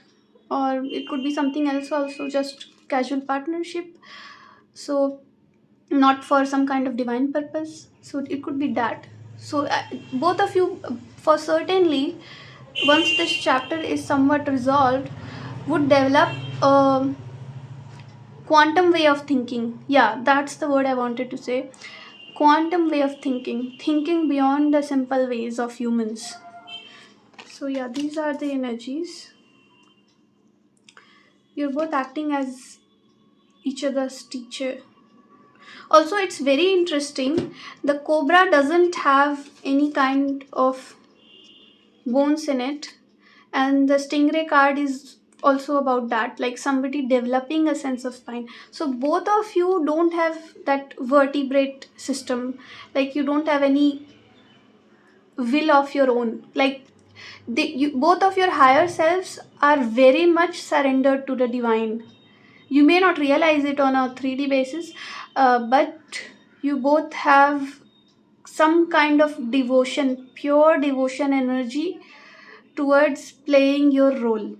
Speaker 1: or it could be something else also, just casual partnership. So not for some kind of divine purpose, so it could be that. So both of you, for certainly, once this chapter is somewhat resolved, would develop a quantum way of thinking. Yeah, that's the word I wanted to say. Quantum way of thinking beyond the simple ways of humans. So yeah, these are the energies. You're both acting as each other's teacher. Also, it's very interesting, the cobra doesn't have any kind of bones in it, and the stingray card is also about that, like somebody developing a sense of spine. So both of you don't have that vertebrate system, like you don't have any will of your own. Like, both of your higher selves are very much surrendered to the divine. You may not realize it on a 3D basis, but you both have some kind of devotion, pure devotion energy towards playing your role.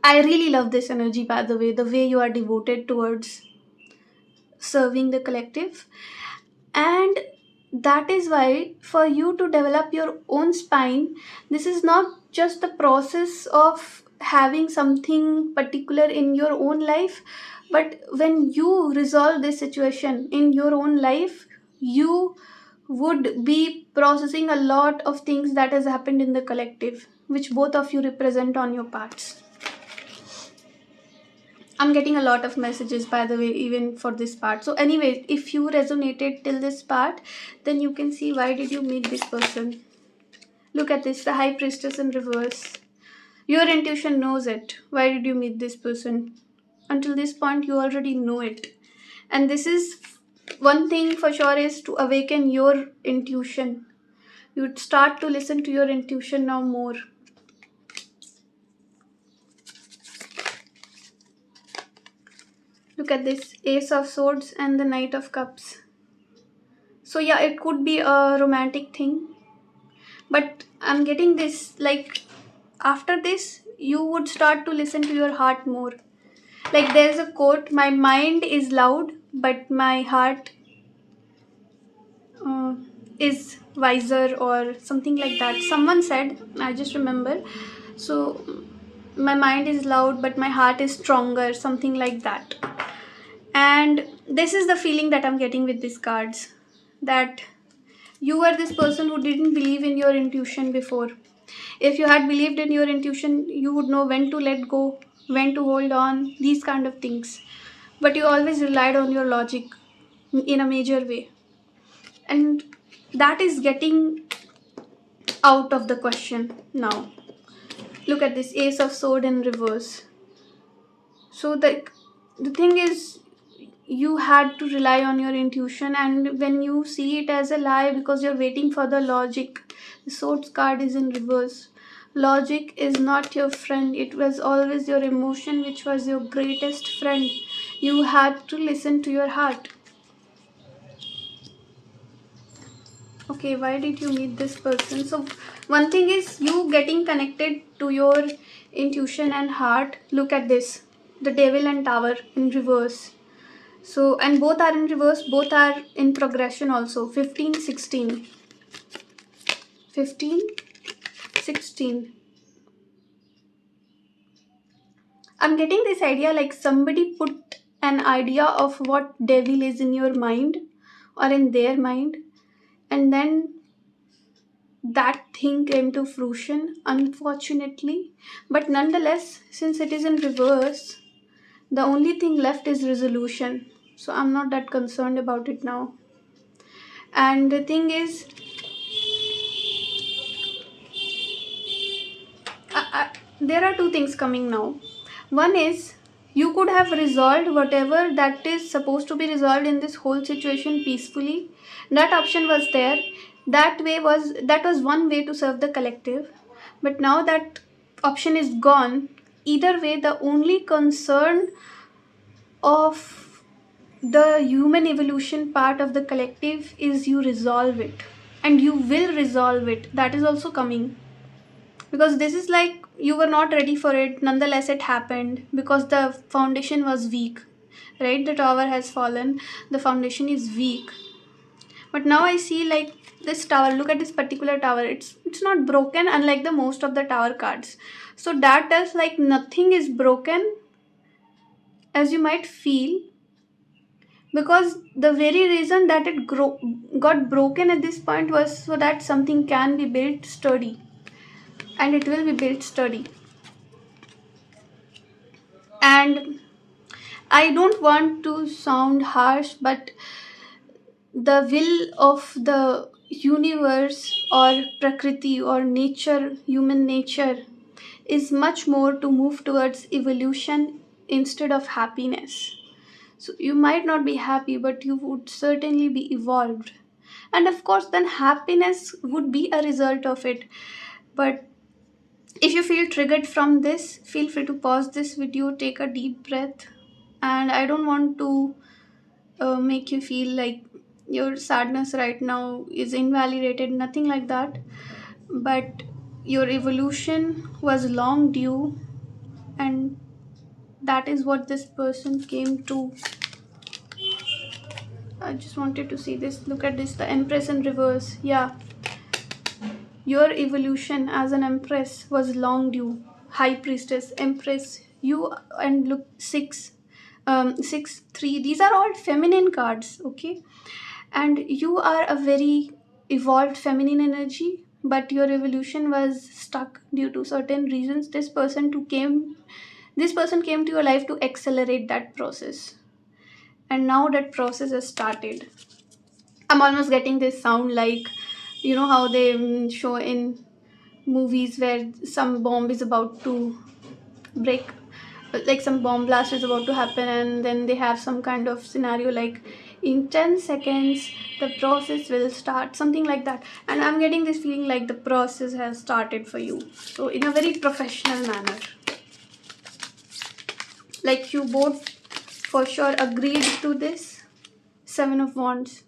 Speaker 1: I really love this energy, by the way you are devoted towards serving the collective. And that is why, for you to develop your own spine, this is not just the process of having something particular in your own life, but when you resolve this situation in your own life, you would be processing a lot of things that has happened in the collective, which both of you represent on your parts. I'm getting a lot of messages, by the way, even for this part. So, anyway, if you resonated till this part, then you can see why did you meet this person. Look at this, the High Priestess in reverse. Your intuition knows it. Why did you meet this person? Until this point, you already know it. And this is one thing for sure, is to awaken your intuition. You would start to listen to your intuition now more. Look at this, Ace of Swords and the Knight of Cups. So yeah, it could be a romantic thing, but I'm getting this, like, after this you would start to listen to your heart more. Like, there's a quote, my mind is loud but my heart uh, is wiser, or something like that. Someone said, I just remember. So my mind is loud but my heart is stronger, something like that. And this is the feeling that I'm getting with these cards, that you were this person who didn't believe in your intuition before. If you had believed in your intuition, you would know when to let go, when to hold on, these kind of things. But you always relied on your logic in a major way. And that is getting out of the question now. Look at this, Ace of Sword in reverse. So the thing is, you had to rely on your intuition, and when you see it as a lie because you're waiting for the logic, the Swords card is in reverse. Logic is not your friend. It was always your emotion which was your greatest friend. You had to listen to your heart. Okay, why did you meet this person? So one thing is you getting connected to your intuition and heart. Look at this, the Devil and Tower in reverse. So, and both are in reverse, both are in progression also. 15, 16. 15, 16. I'm getting this idea like somebody put an idea of what devil is in your mind or in their mind, and then that thing came to fruition, unfortunately. But nonetheless, since it is in reverse, the only thing left is resolution. So I'm not that concerned about it now. And the thing is, there are two things coming now. One is, you could have resolved whatever that is supposed to be resolved in this whole situation peacefully. That option was there. That was one way to serve the collective. But now that option is gone. Either way, the only concern of the human evolution part of the collective is you resolve it. And you will resolve it. That is also coming, because this is like you were not ready for it, nonetheless it happened because the foundation was weak, right? The tower has fallen, the foundation is weak. But now I see, like, this tower, look at this particular tower, it's not broken, unlike the most of the tower cards. So that is like nothing is broken, as you might feel, because the very reason that it got broken at this point was so that something can be built sturdy, and it will be built sturdy. And I don't want to sound harsh, but the will of the universe or Prakriti or nature, human nature, is much more to move towards evolution instead of happiness. So you might not be happy, but you would certainly be evolved. And of course, then happiness would be a result of it. But if you feel triggered from this, feel free to pause this video, take a deep breath. And I don't want to make you feel like your sadness right now is invalidated, nothing like that. But your evolution was long due, and that is what this person came to. I just wanted to see this. Look at this, the Empress in reverse. Yeah, your evolution as an Empress was long due. High Priestess, Empress, you, and look, 6 3, these are all feminine cards, okay? And you are a very evolved feminine energy, but your evolution was stuck due to certain reasons. This person came to your life to accelerate that process, and now that process has started. I'm almost getting this sound like, you know how they show in movies where some bomb is about to break, like some bomb blast is about to happen, and then they have some kind of scenario like in 10 seconds the process will start, something like that. And I'm getting this feeling like the process has started for you, so in a very professional manner, like you both for sure agreed to this. 7 of Wands,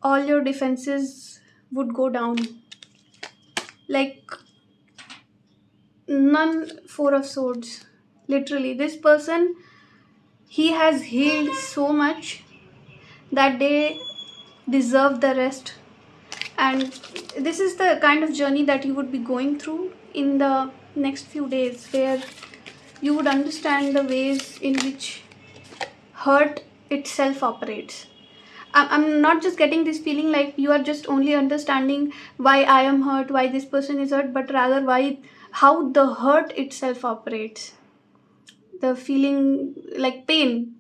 Speaker 1: all your defenses would go down, like none. 4 of Swords, literally this person, he has healed so much that they deserve the rest. And this is the kind of journey that you would be going through in the next few days, where you would understand the ways in which hurt itself operates. I'm not just getting this feeling like you are just only understanding why I am hurt, why this person is hurt, but rather how the hurt itself operates. The feeling like pain,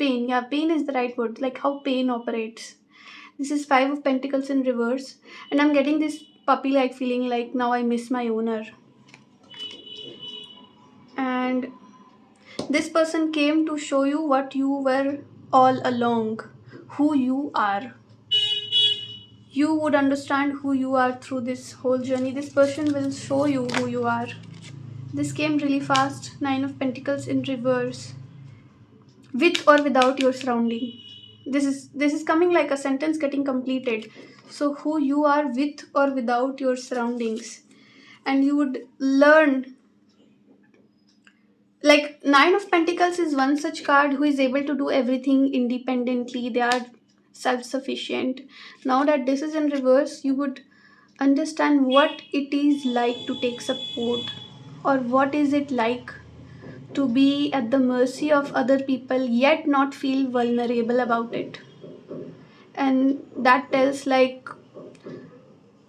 Speaker 1: yeah, pain is the right word, like how pain operates. This is 5 of Pentacles in reverse, and I'm getting this puppy like feeling like now I miss my owner. And this person came to show you what you were all along, who you are. You would understand who you are through this whole journey. This person will show you who you are. This came really fast. 9 of Pentacles in reverse. With or without your surrounding. This is coming like a sentence getting completed. So who you are with or without your surroundings. And you would learn, like 9 of Pentacles is one such card who is able to do everything independently. They are self-sufficient. Now that this is in reverse, you would understand what it is like to take support, or what is it like to be at the mercy of other people yet not feel vulnerable about it. And that tells like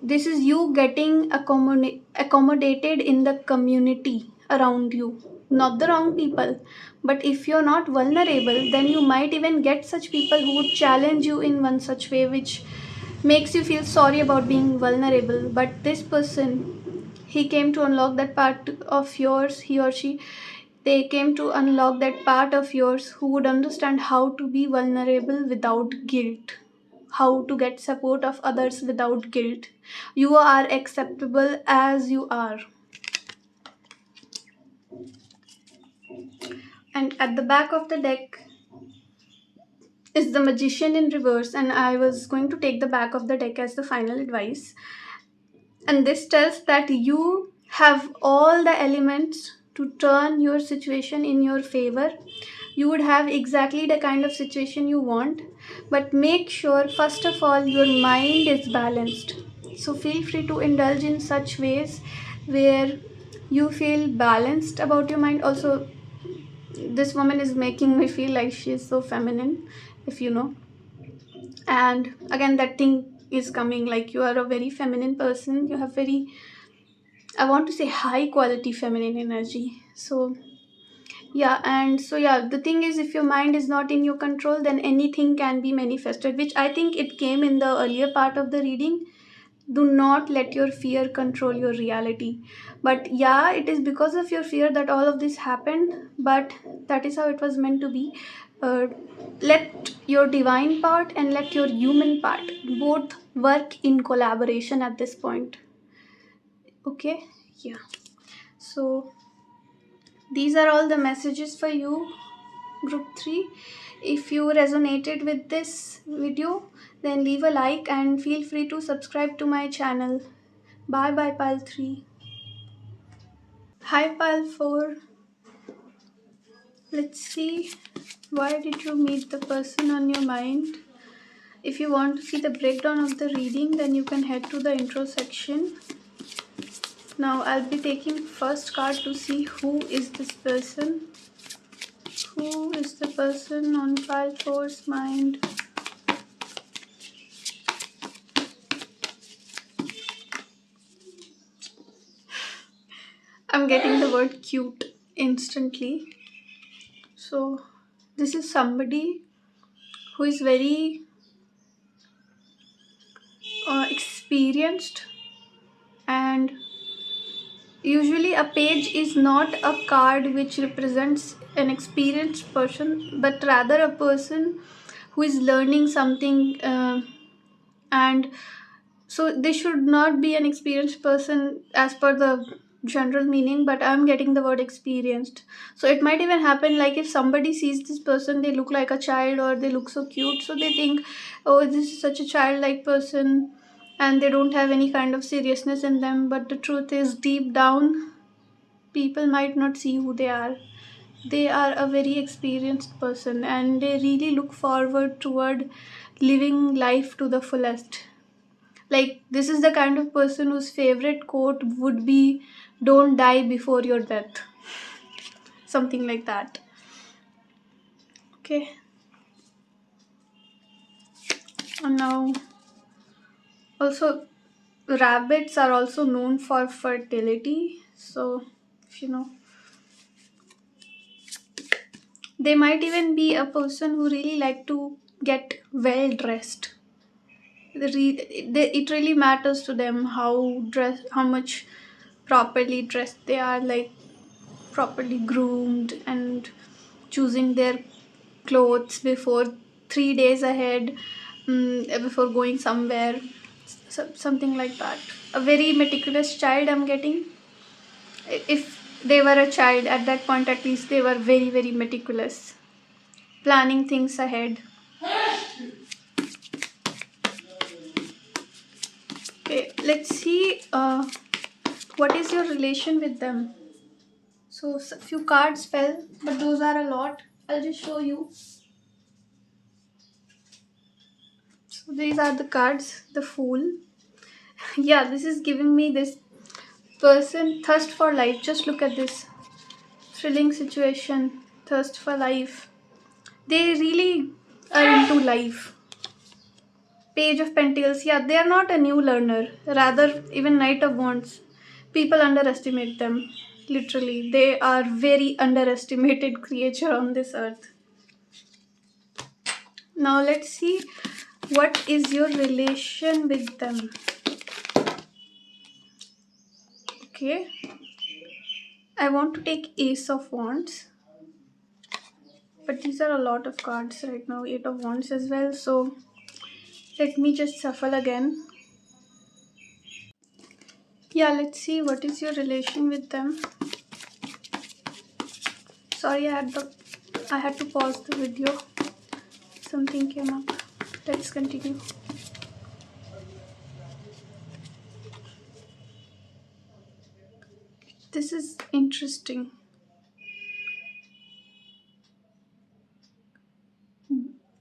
Speaker 1: this is you getting accommodated in the community around you, not the wrong people. But if you're not vulnerable, then you might even get such people who would challenge you in one such way which makes you feel sorry about being vulnerable. But this person, he came to unlock that part of yours, he or she, they came to unlock that part of yours who would understand how to be vulnerable without guilt, how to get support of others without guilt. You are acceptable as you are. And at the back of the deck is the Magician in reverse, and I was going to take the back of the deck as the final advice. And this tells that you have all the elements to turn your situation in your favor. You would have exactly the kind of situation you want, but make sure first of all your mind is balanced. So feel free to indulge in such ways where you feel balanced about your mind. Also, this woman is making me feel like she is so feminine, if you know. And again, that thing is coming like you are a very feminine person. You have very, I want to say, high quality feminine energy. So yeah, and so yeah, the thing is, if your mind is not in your control, then anything can be manifested, which I think it came in the earlier part of the reading. Do not let your fear control your reality. But yeah, it is because of your fear that all of this happened, but that is how it was meant to be. Let your divine part and let your human part both work in collaboration at this point. Okay, yeah. So these are all the messages for you, group 3. If you resonated with this video, then leave a like and feel free to subscribe to my channel. Bye bye, pile 3. Hi, pile 4. Let's see, why did you meet the person on your mind? If you want to see the breakdown of the reading, then you can head to the intro section. Now I'll be taking first card to see who is this person. Who is the person on pile 4's mind? I'm getting the word cute instantly. So this is somebody who is very experienced, and usually a page is not a card which represents an experienced person, but rather a person who is learning something, and so they should not be an experienced person as per the general meaning, but I'm getting the word experienced. So it might even happen like if somebody sees this person, they look like a child or they look so cute, so they think, oh, this is such a childlike person, and they don't have any kind of seriousness in them. But the truth is, deep down, people might not see who they are. They are a very experienced person, and they really look forward toward living life to the fullest. Like, this is the kind of person whose favorite quote would be, "Don't die before your death." Something like that. Okay. And now, also, rabbits are also known for fertility. So, if you know, they might even be a person who really like to get well dressed. It really matters to them how much properly dressed they are, like properly groomed and choosing their clothes before 3 days ahead, before going somewhere, something like that. A very meticulous child, I'm getting. If they were a child at that point, at least they were very, very meticulous, planning things ahead. Okay, let's see what is your relation with them. So few cards fell, but those are a lot. I'll just show you. So these are the cards. The Fool. Yeah, this is giving me this person thirst for life. Just look at this thrilling situation. Thirst for life. They really are into life. Page of Pentacles. Yeah, they are not a new learner. Rather, even Knight of Wands. People underestimate them. Literally, they are very underestimated creature on this earth. Now let's see what is your relation with them. Okay, I want to take Ace of Wands, but these are a lot of cards right now. Eight of Wands as well. So let me just shuffle again. Yeah, let's see what is your relation with them. Sorry, I had to pause the video. Something came up. Let's continue. This is interesting.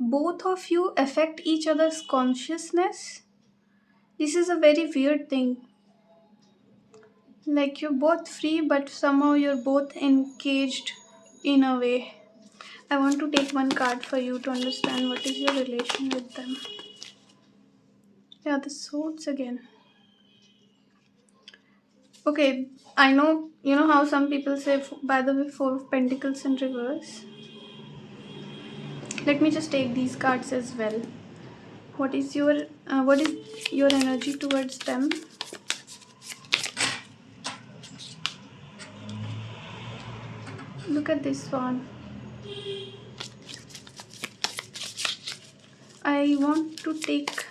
Speaker 1: Both of you affect each other's consciousness. This is a very weird thing. Like, you're both free, but somehow you're both engaged in a way. I want to take one card for you to understand what is your relation with them. Yeah, the swords again. Okay, I know, you know how some people say, by the way, Four of Pentacles in reverse. Let me just take these cards as well. What is your energy towards them? Look at this one. I want to take.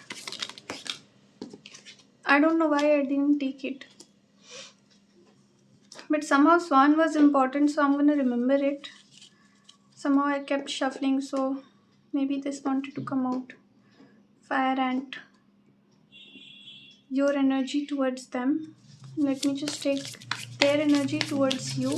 Speaker 1: I don't know why I didn't take it. But somehow Swan was important, so I'm gonna remember it. Somehow I kept shuffling, so maybe this wanted to come out. Fire ant, your energy towards them. Let me just take their energy towards you.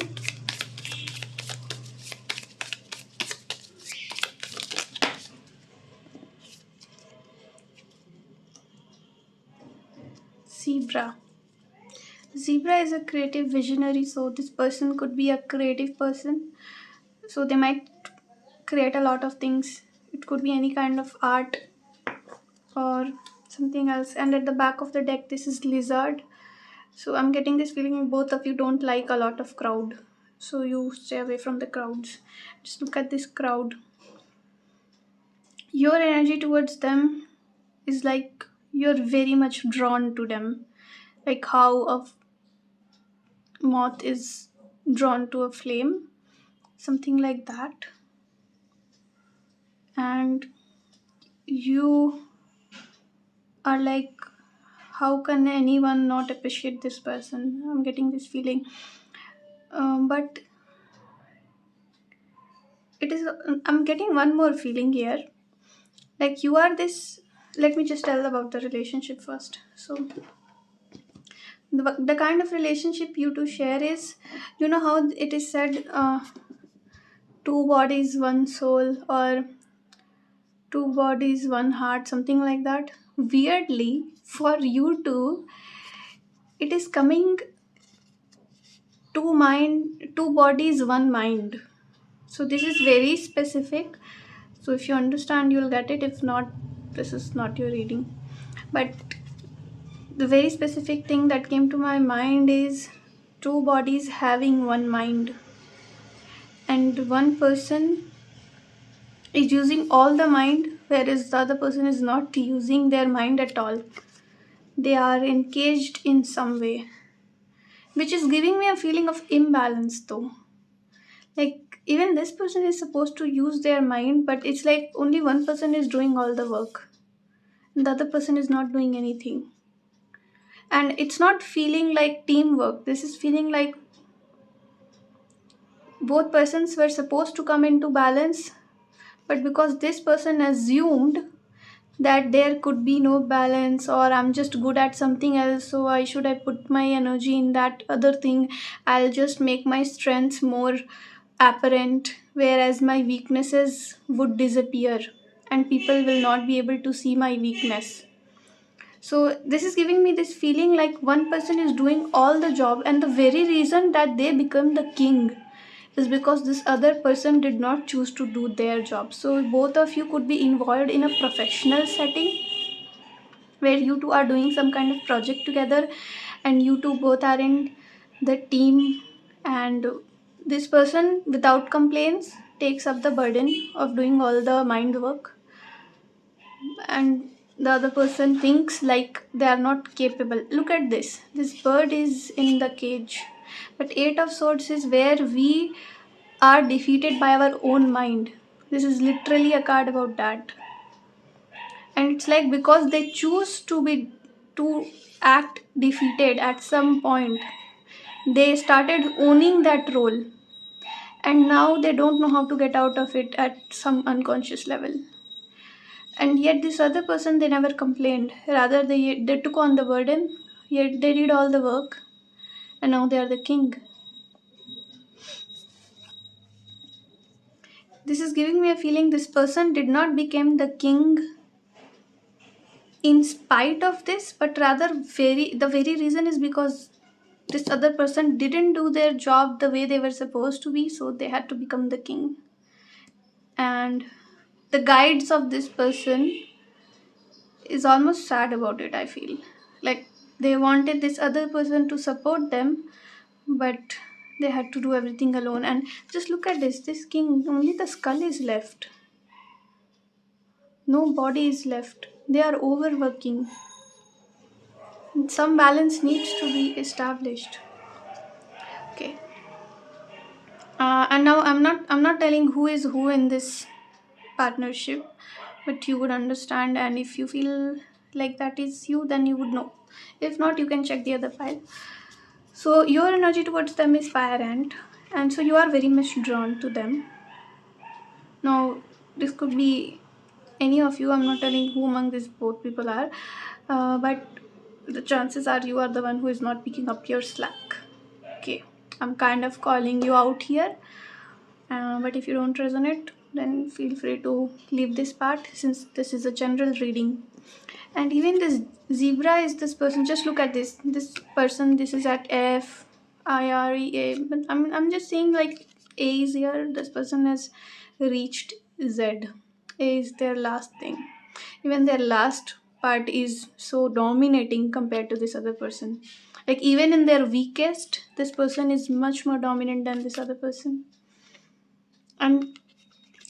Speaker 1: Zebra. Zebra is a creative visionary, so this person could be a creative person. So they might create a lot of things. It could be any kind of art or something else. And at the back of the deck, this is lizard. So I'm getting this feeling both of you don't like a lot of crowd. So you stay away from the crowds. Just look at this crowd. Your energy towards them is like you're very much drawn to them. Like how a moth is drawn to a flame. Something like that. And you are like, how can anyone not appreciate this person? I'm getting this feeling. But it is, I'm getting one more feeling here. Like you are this, let me just tell about the relationship first. So, the kind of relationship you two share is, you know how it is said, two bodies, one soul, or two bodies, one heart, something like that. Weirdly, for you two, it is coming two mind, two bodies, one mind. So this is very specific. So if you understand, you'll get it. If not, this is not your reading. But the very specific thing that came to my mind is two bodies having one mind, and one person is using all the mind, whereas the other person is not using their mind at all. They are engaged in some way, which is giving me a feeling of imbalance though. Like even this person is supposed to use their mind, but it's like only one person is doing all the work and the other person is not doing anything. And it's not feeling like teamwork. This is feeling like both persons were supposed to come into balance, but because this person assumed that there could be no balance, or I'm just good at something else, so why should I put my energy in that other thing? I'll just make my strengths more apparent, whereas my weaknesses would disappear and people will not be able to see my weakness. So this is giving me this feeling like one person is doing all the job, and the very reason that they become the king is because this other person did not choose to do their job. So both of you could be involved in a professional setting where you two are doing some kind of project together, and you two both are in the team, and this person without complaints takes up the burden of doing all the mind work, and the other person thinks like they are not capable. Look at this bird is in the cage, but eight of swords is where we are defeated by our own mind. This is literally a card about that. And it's like because they choose to act defeated at some point, they started owning that role, and now they don't know how to get out of it at some unconscious level. And yet this other person, they never complained, rather they took on the burden, yet they did all the work, and now they are the king. This is giving me a feeling this person did not become the king in spite of this, but rather the very reason is because this other person didn't do their job the way they were supposed to be, so they had to become the king. And the guides of this person is almost sad about it, I feel. Like they wanted this other person to support them, but they had to do everything alone. And just look at this king, only the skull is left, no body is left. They are overworking. Some balance needs to be established. Okay. And now I'm not telling who is who in this partnership, but you would understand, and if you feel like that is you, then you would know. If not, you can check the other file. So your energy towards them is fire and so you are very much drawn to them. Now this could be any of you. I'm not telling who among these both people are, but the chances are you are the one who is not picking up your slack. Okay, I'm kind of calling you out here, but if you don't resonate, then feel free to leave this part since this is a general reading. And even this zebra is this person. Just look at this person. This is at F I R E A. But I'm just saying like A is here. This person has reached Z. A is their last thing. Even their last part is so dominating compared to this other person. Like even in their weakest, this person is much more dominant than this other person. And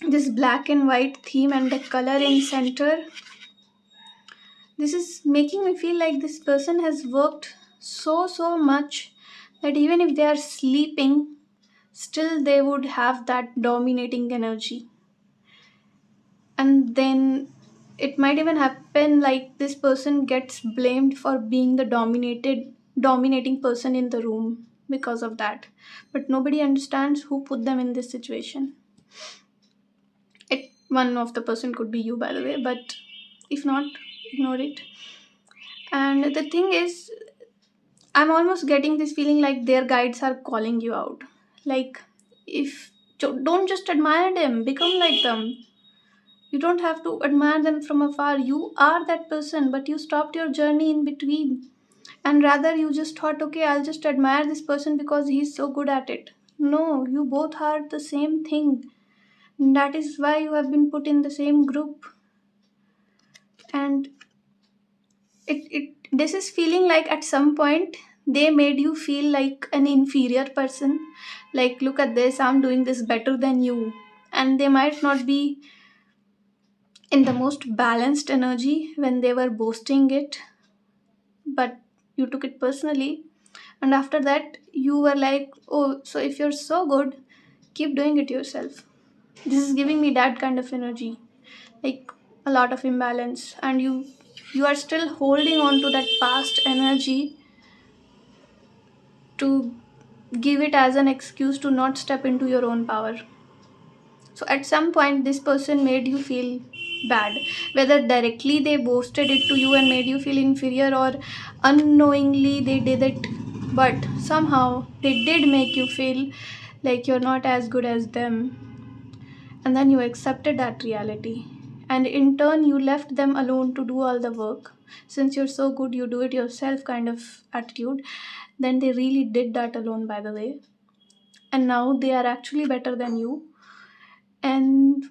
Speaker 1: this black and white theme and the color in center, this is making me feel like this person has worked so much that even if they are sleeping, still they would have that dominating energy. And then it might even happen like this person gets blamed for being the dominating person in the room because of that. But nobody understands who put them in this situation. One of the person could be you, by the way, but if not, ignore it. And the thing is, I'm almost getting this feeling like their guides are calling you out. Like, if don't just admire them, become like them. You don't have to admire them from afar. You are that person, but you stopped your journey in between. And rather, you just thought, okay, I'll just admire this person because he's so good at it. No, you both are the same thing. That is why you have been put in the same group. And it this is feeling like at some point they made you feel like an inferior person. Like, look at this, I'm doing this better than you. And they might not be in the most balanced energy when they were boasting it, but you took it personally. And after that you were like, oh, so if you're so good, keep doing it yourself. This is giving me that kind of energy, like a lot of imbalance. And you are still holding on to that past energy to give it as an excuse to not step into your own power. So at some point, this person made you feel bad. Whether directly they boasted it to you and made you feel inferior, or unknowingly they did it, but somehow they did make you feel like you're not as good as them. And then you accepted that reality. And in turn, you left them alone to do all the work. Since you're so good, you do it yourself kind of attitude. Then they really did that alone, by the way. And now they are actually better than you. And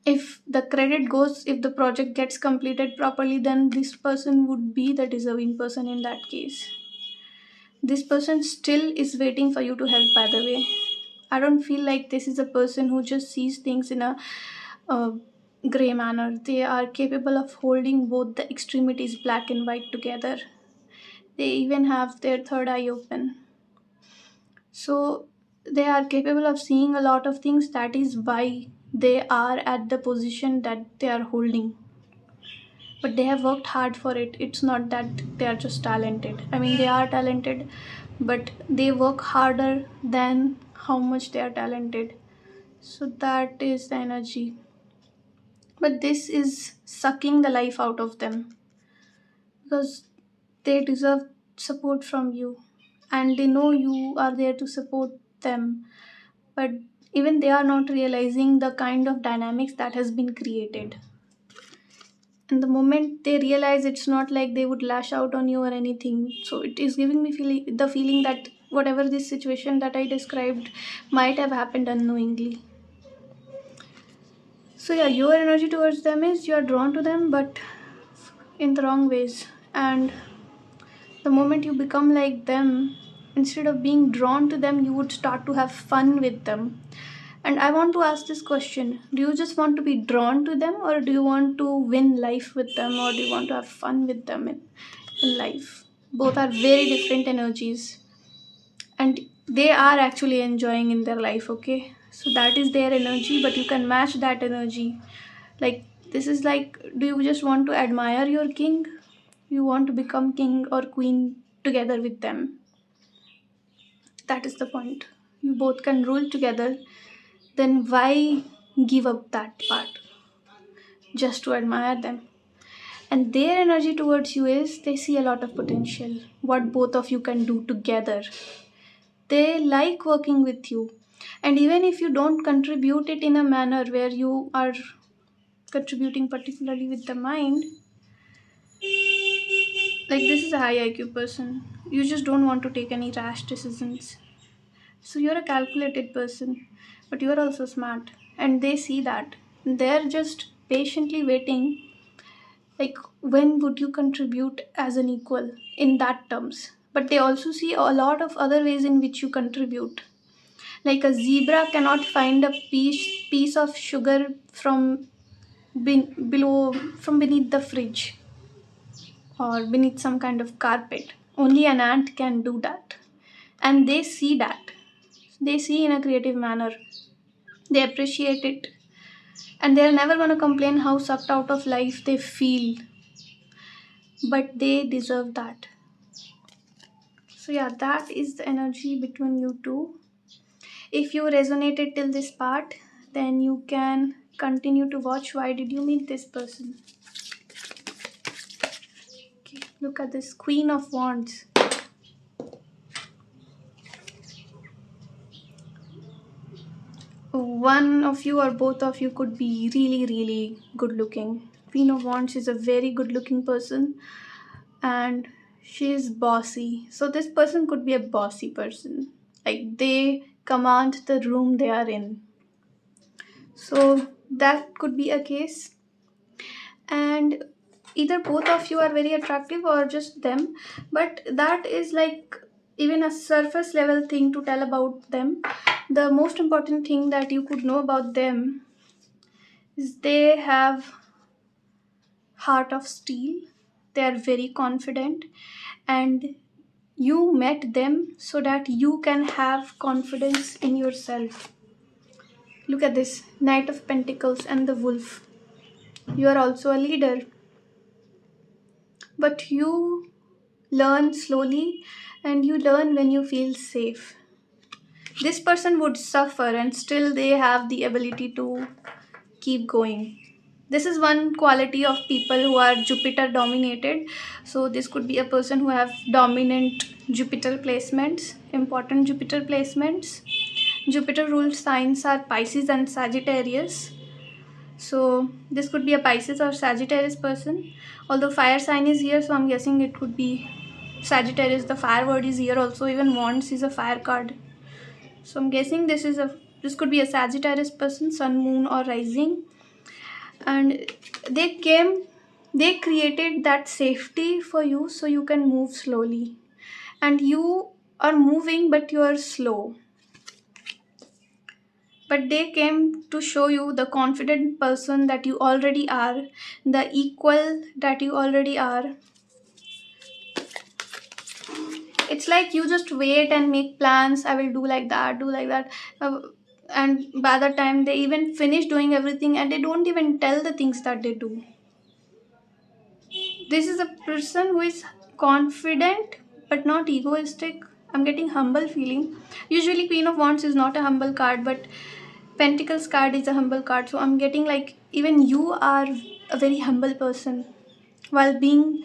Speaker 1: if the credit goes, if the project gets completed properly, then this person would be the deserving person in that case. This person still is waiting for you to help, by the way. I don't feel like this is a person who just sees things in a gray manner. They are capable of holding both the extremities, black and white, together. They even have their third eye open. So they are capable of seeing a lot of things. That is why they are at the position that they are holding. But they have worked hard for it. It's not that they are just talented. I mean, they are talented, but they work harder than how much they are talented. So that is the energy. But this is sucking the life out of them because they deserve support from you and they know you are there to support them. But even they are not realizing the kind of dynamics that has been created. And the moment they realize, it's not like they would lash out on you or anything. So it is giving me the feeling that whatever this situation that I described might have happened unknowingly. So yeah, your energy towards them is you are drawn to them, but in the wrong ways. And the moment you become like them, instead of being drawn to them, you would start to have fun with them. And I want to ask this question: do you just want to be drawn to them, or do you want to win life with them, or do you want to have fun with them in life? Both are very different energies, and they are actually enjoying in their life, okay? So that is their energy, but you can match that energy. Like, this is like, do you just want to admire your king? You want to become king or queen together with them. That is the point. You both can rule together. Then why give up that part just to admire them? And their energy towards you is they see a lot of potential, what both of you can do together. They like working with you. And even if you don't contribute it in a manner where you are contributing particularly with the mind, like this is a high IQ person, you just don't want to take any rash decisions. So you're a calculated person, but you're also smart. And they see that. They're just patiently waiting, like when would you contribute as an equal in that terms. But they also see a lot of other ways in which you contribute. Like a zebra cannot find a piece of sugar from below, from beneath the fridge or beneath some kind of carpet. Only an ant can do that. And they see that. They see in a creative manner. They appreciate it. And they're never going to complain how sucked out of life they feel. But they deserve that. So, yeah, that is the energy between you two. If you resonated till this part, then you can continue to watch. Why did you meet this person? Okay, look at this Queen of Wands. One of you or both of you could be really, really good looking. Queen of Wands is a very good looking person and she is bossy. So, this person could be a bossy person. Like they command the room they are in. So, that could be a case. And either both of you are very attractive or just them, but that is like even a surface level thing to tell about them. The most important thing that you could know about them is they have heart of steel. They are very confident, and you met them so that you can have confidence in yourself. Look at this Knight of Pentacles and the Wolf. You are also a leader, but you learn slowly and you learn when you feel safe. This person would suffer and still they have the ability to keep going. This is one quality of people who are Jupiter dominated. So this could be a person who have dominant Jupiter placements, important Jupiter placements. Jupiter ruled signs are Pisces and Sagittarius. So this could be a Pisces or Sagittarius person. Although fire sign is here, so I'm guessing it could be Sagittarius. The fire word is here also. Even Wands is a fire card. So I'm guessing this could be a Sagittarius person, Sun, Moon, or Rising. And they created that safety for you so you can move slowly. And you are moving, but you are slow. But they came to show you the confident person that you already are, the equal that you already are. It's like you just wait and make plans. I will do like that, do like that. And by the time they even finish doing everything and they don't even tell the things that they do. This is a person who is confident but not egoistic. I'm getting humble feeling. Usually Queen of Wands is not a humble card, but Pentacles card is a humble card. So I'm getting like even you are a very humble person while being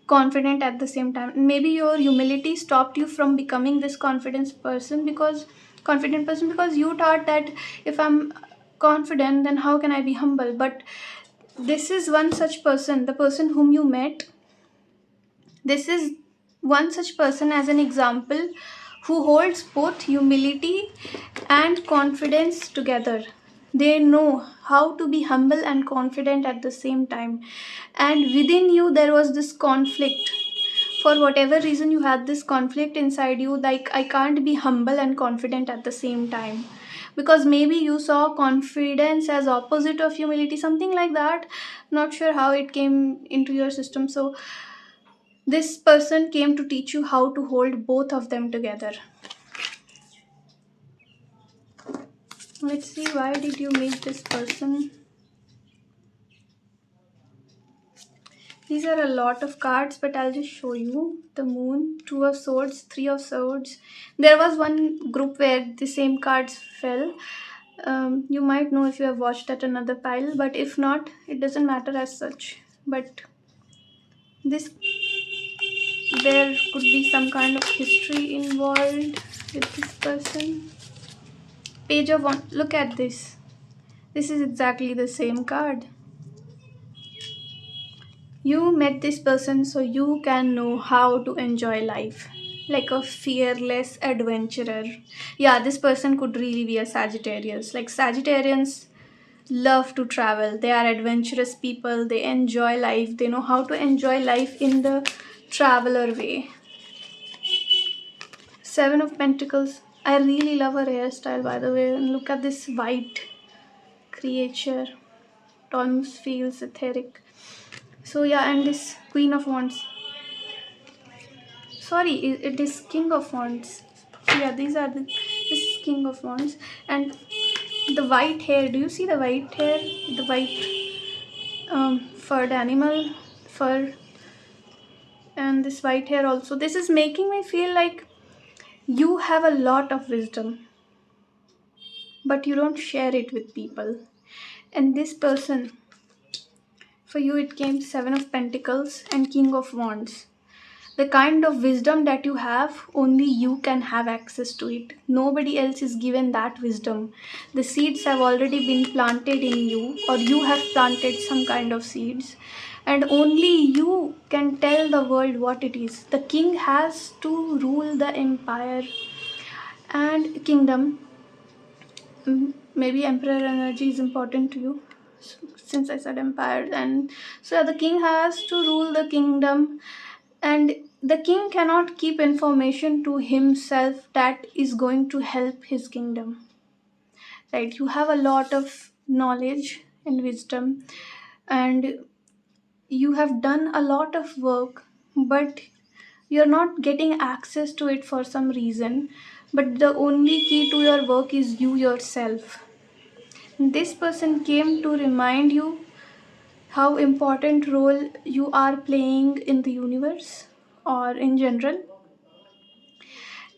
Speaker 1: confident at the same time. Maybe your humility stopped you from becoming this confident person because you thought that if I'm confident, then how can I be humble? But this is one such person, the person whom you met. This is one such person as an example who holds both humility and confidence together. They know how to be humble and confident at the same time. And within you, there was this conflict. For whatever reason, you had this conflict inside you, like, I can't be humble and confident at the same time. Because maybe you saw confidence as opposite of humility, something like that. Not sure how it came into your system. So this person came to teach you how to hold both of them together. Let's see, why did you meet this person? These are a lot of cards, but I'll just show you. The Moon, Two of Swords, Three of Swords. There was one group where the same cards fell. You might know if you have watched at another pile, but if not, it doesn't matter as such. But this, there could be some kind of history involved with this person. Page of One. Look at this. This is exactly the same card. You met this person so you can know how to enjoy life. Like a fearless adventurer. Yeah, this person could really be a Sagittarius. Like Sagittarians love to travel. They are adventurous people. They enjoy life. They know how to enjoy life in the traveler way. Seven of Pentacles. I really love her hairstyle, by the way. And look at this white creature. It almost feels etheric. So yeah, and this Queen of Wands. Sorry, it is King of Wands. So yeah, these are the, this is King of Wands. And the white hair, do you see the white hair? The white furred animal fur, and this white hair also. This is making me feel like you have a lot of wisdom, but you don't share it with people. And this person, for you it came Seven of Pentacles and King of Wands. The kind of wisdom that you have, only you can have access to it. Nobody else is given that wisdom. The seeds have already been planted in you, or you have planted some kind of seeds, and only you can tell the world what it is. The king has to rule the empire and kingdom. Maybe emperor energy is important to you, since I said empire. And so the king has to rule the kingdom, and the king cannot keep information to himself that is going to help his kingdom. Right? You have a lot of knowledge and wisdom, and you have done a lot of work, but you're not getting access to it for some reason. But the only key to your work is you yourself. This person came to remind you how important role you are playing in the universe or in general,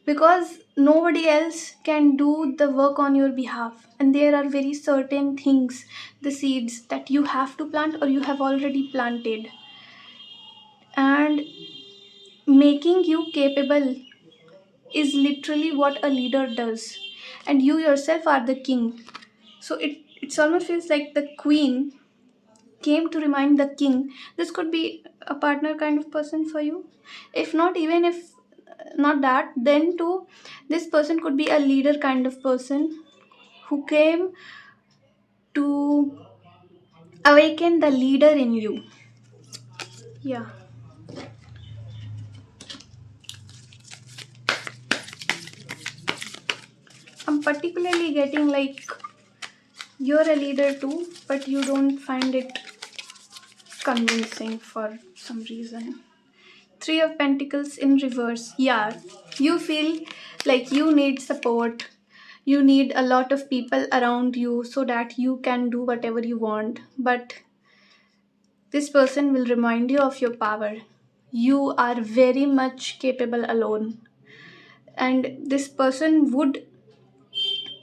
Speaker 1: because nobody else can do the work on your behalf, and there are very certain things, the seeds that you have to plant or you have already planted, and making you capable is literally what a leader does, and you yourself are the king. So it almost feels like the queen came to remind the king. This could be a partner kind of person for you. If not, even if not that, then too, this person could be a leader kind of person who came to awaken the leader in you. Yeah. I'm particularly getting like you're a leader too, but you don't find it convincing for some reason. Three of Pentacles in reverse. Yeah, you feel like you need support. You need a lot of people around you so that you can do whatever you want. But this person will remind you of your power. You are very much capable alone. And this person would,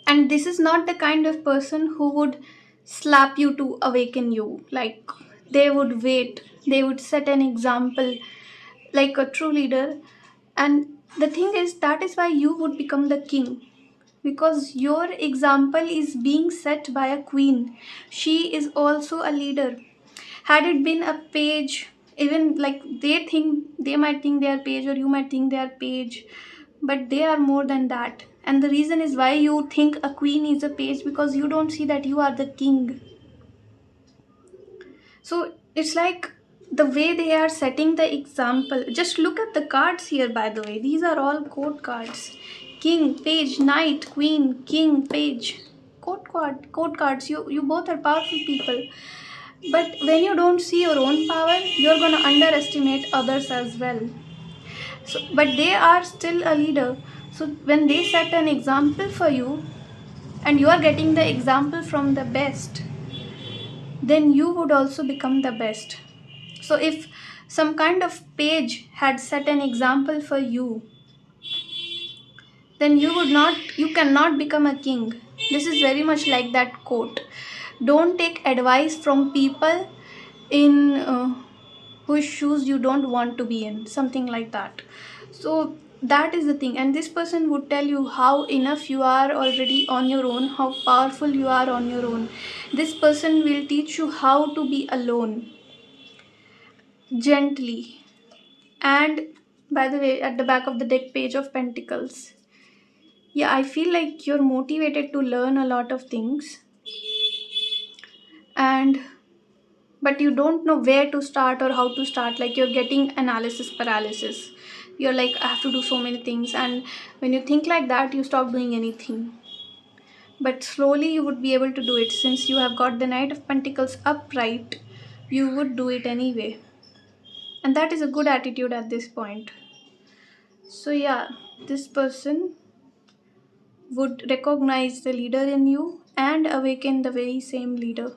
Speaker 1: and this is not the kind of person who would slap you to awaken you. Like, they would wait, they would set an example like a true leader. And the thing is, that is why you would become the king, because your example is being set by a queen. She is also a leader. Had it been a page, even like they might think they are page, or you might think they are page, but they are more than that. And the reason is why you think a queen is a page, because you don't see that you are the king. So it's like the way they are setting the example. Just look at the cards here, by the way. These are all court cards. King, page, knight, queen, king, page. Court cards. You both are powerful people. But when you don't see your own power, you're gonna underestimate others as well. So, but they are still a leader. So when they set an example for you, and you are getting the example from the best, then you would also become the best. So if some kind of page had set an example for you, then you cannot become a king. This is very much like that quote. Don't take advice from people in whose shoes you don't want to be in, something like that. So that is the thing, and this person would tell you how enough you are already on your own, how powerful you are on your own. This person will teach you how to be alone, gently. And by the way, at the back of the deck, page of pentacles. Yeah, I feel like you're motivated to learn a lot of things, and but you don't know where to start or how to start. Like you're getting analysis paralysis. You're like, I have to do so many things, and when you think like that, you stop doing anything. But slowly you would be able to do it. Since you have got the Knight of Pentacles upright, you would do it anyway. And that is a good attitude at this point. So yeah, this person would recognize the leader in you and awaken the very same leader.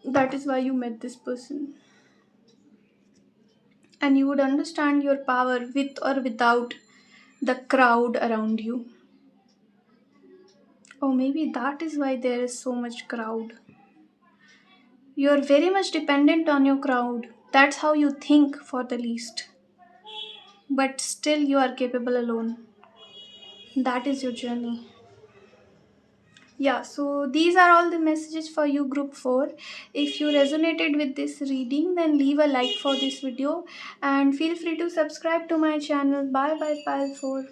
Speaker 1: That is why you met this person. And you would understand your power with or without the crowd around you. Or maybe that is why there is so much crowd. You are very much dependent on your crowd. That's how you think for the least. But still, you are capable alone. That is your journey. Yeah, so these are all the messages for you, group 4. If you resonated with this reading, then leave a like for this video and feel free to subscribe to my channel. Bye bye, pile 4.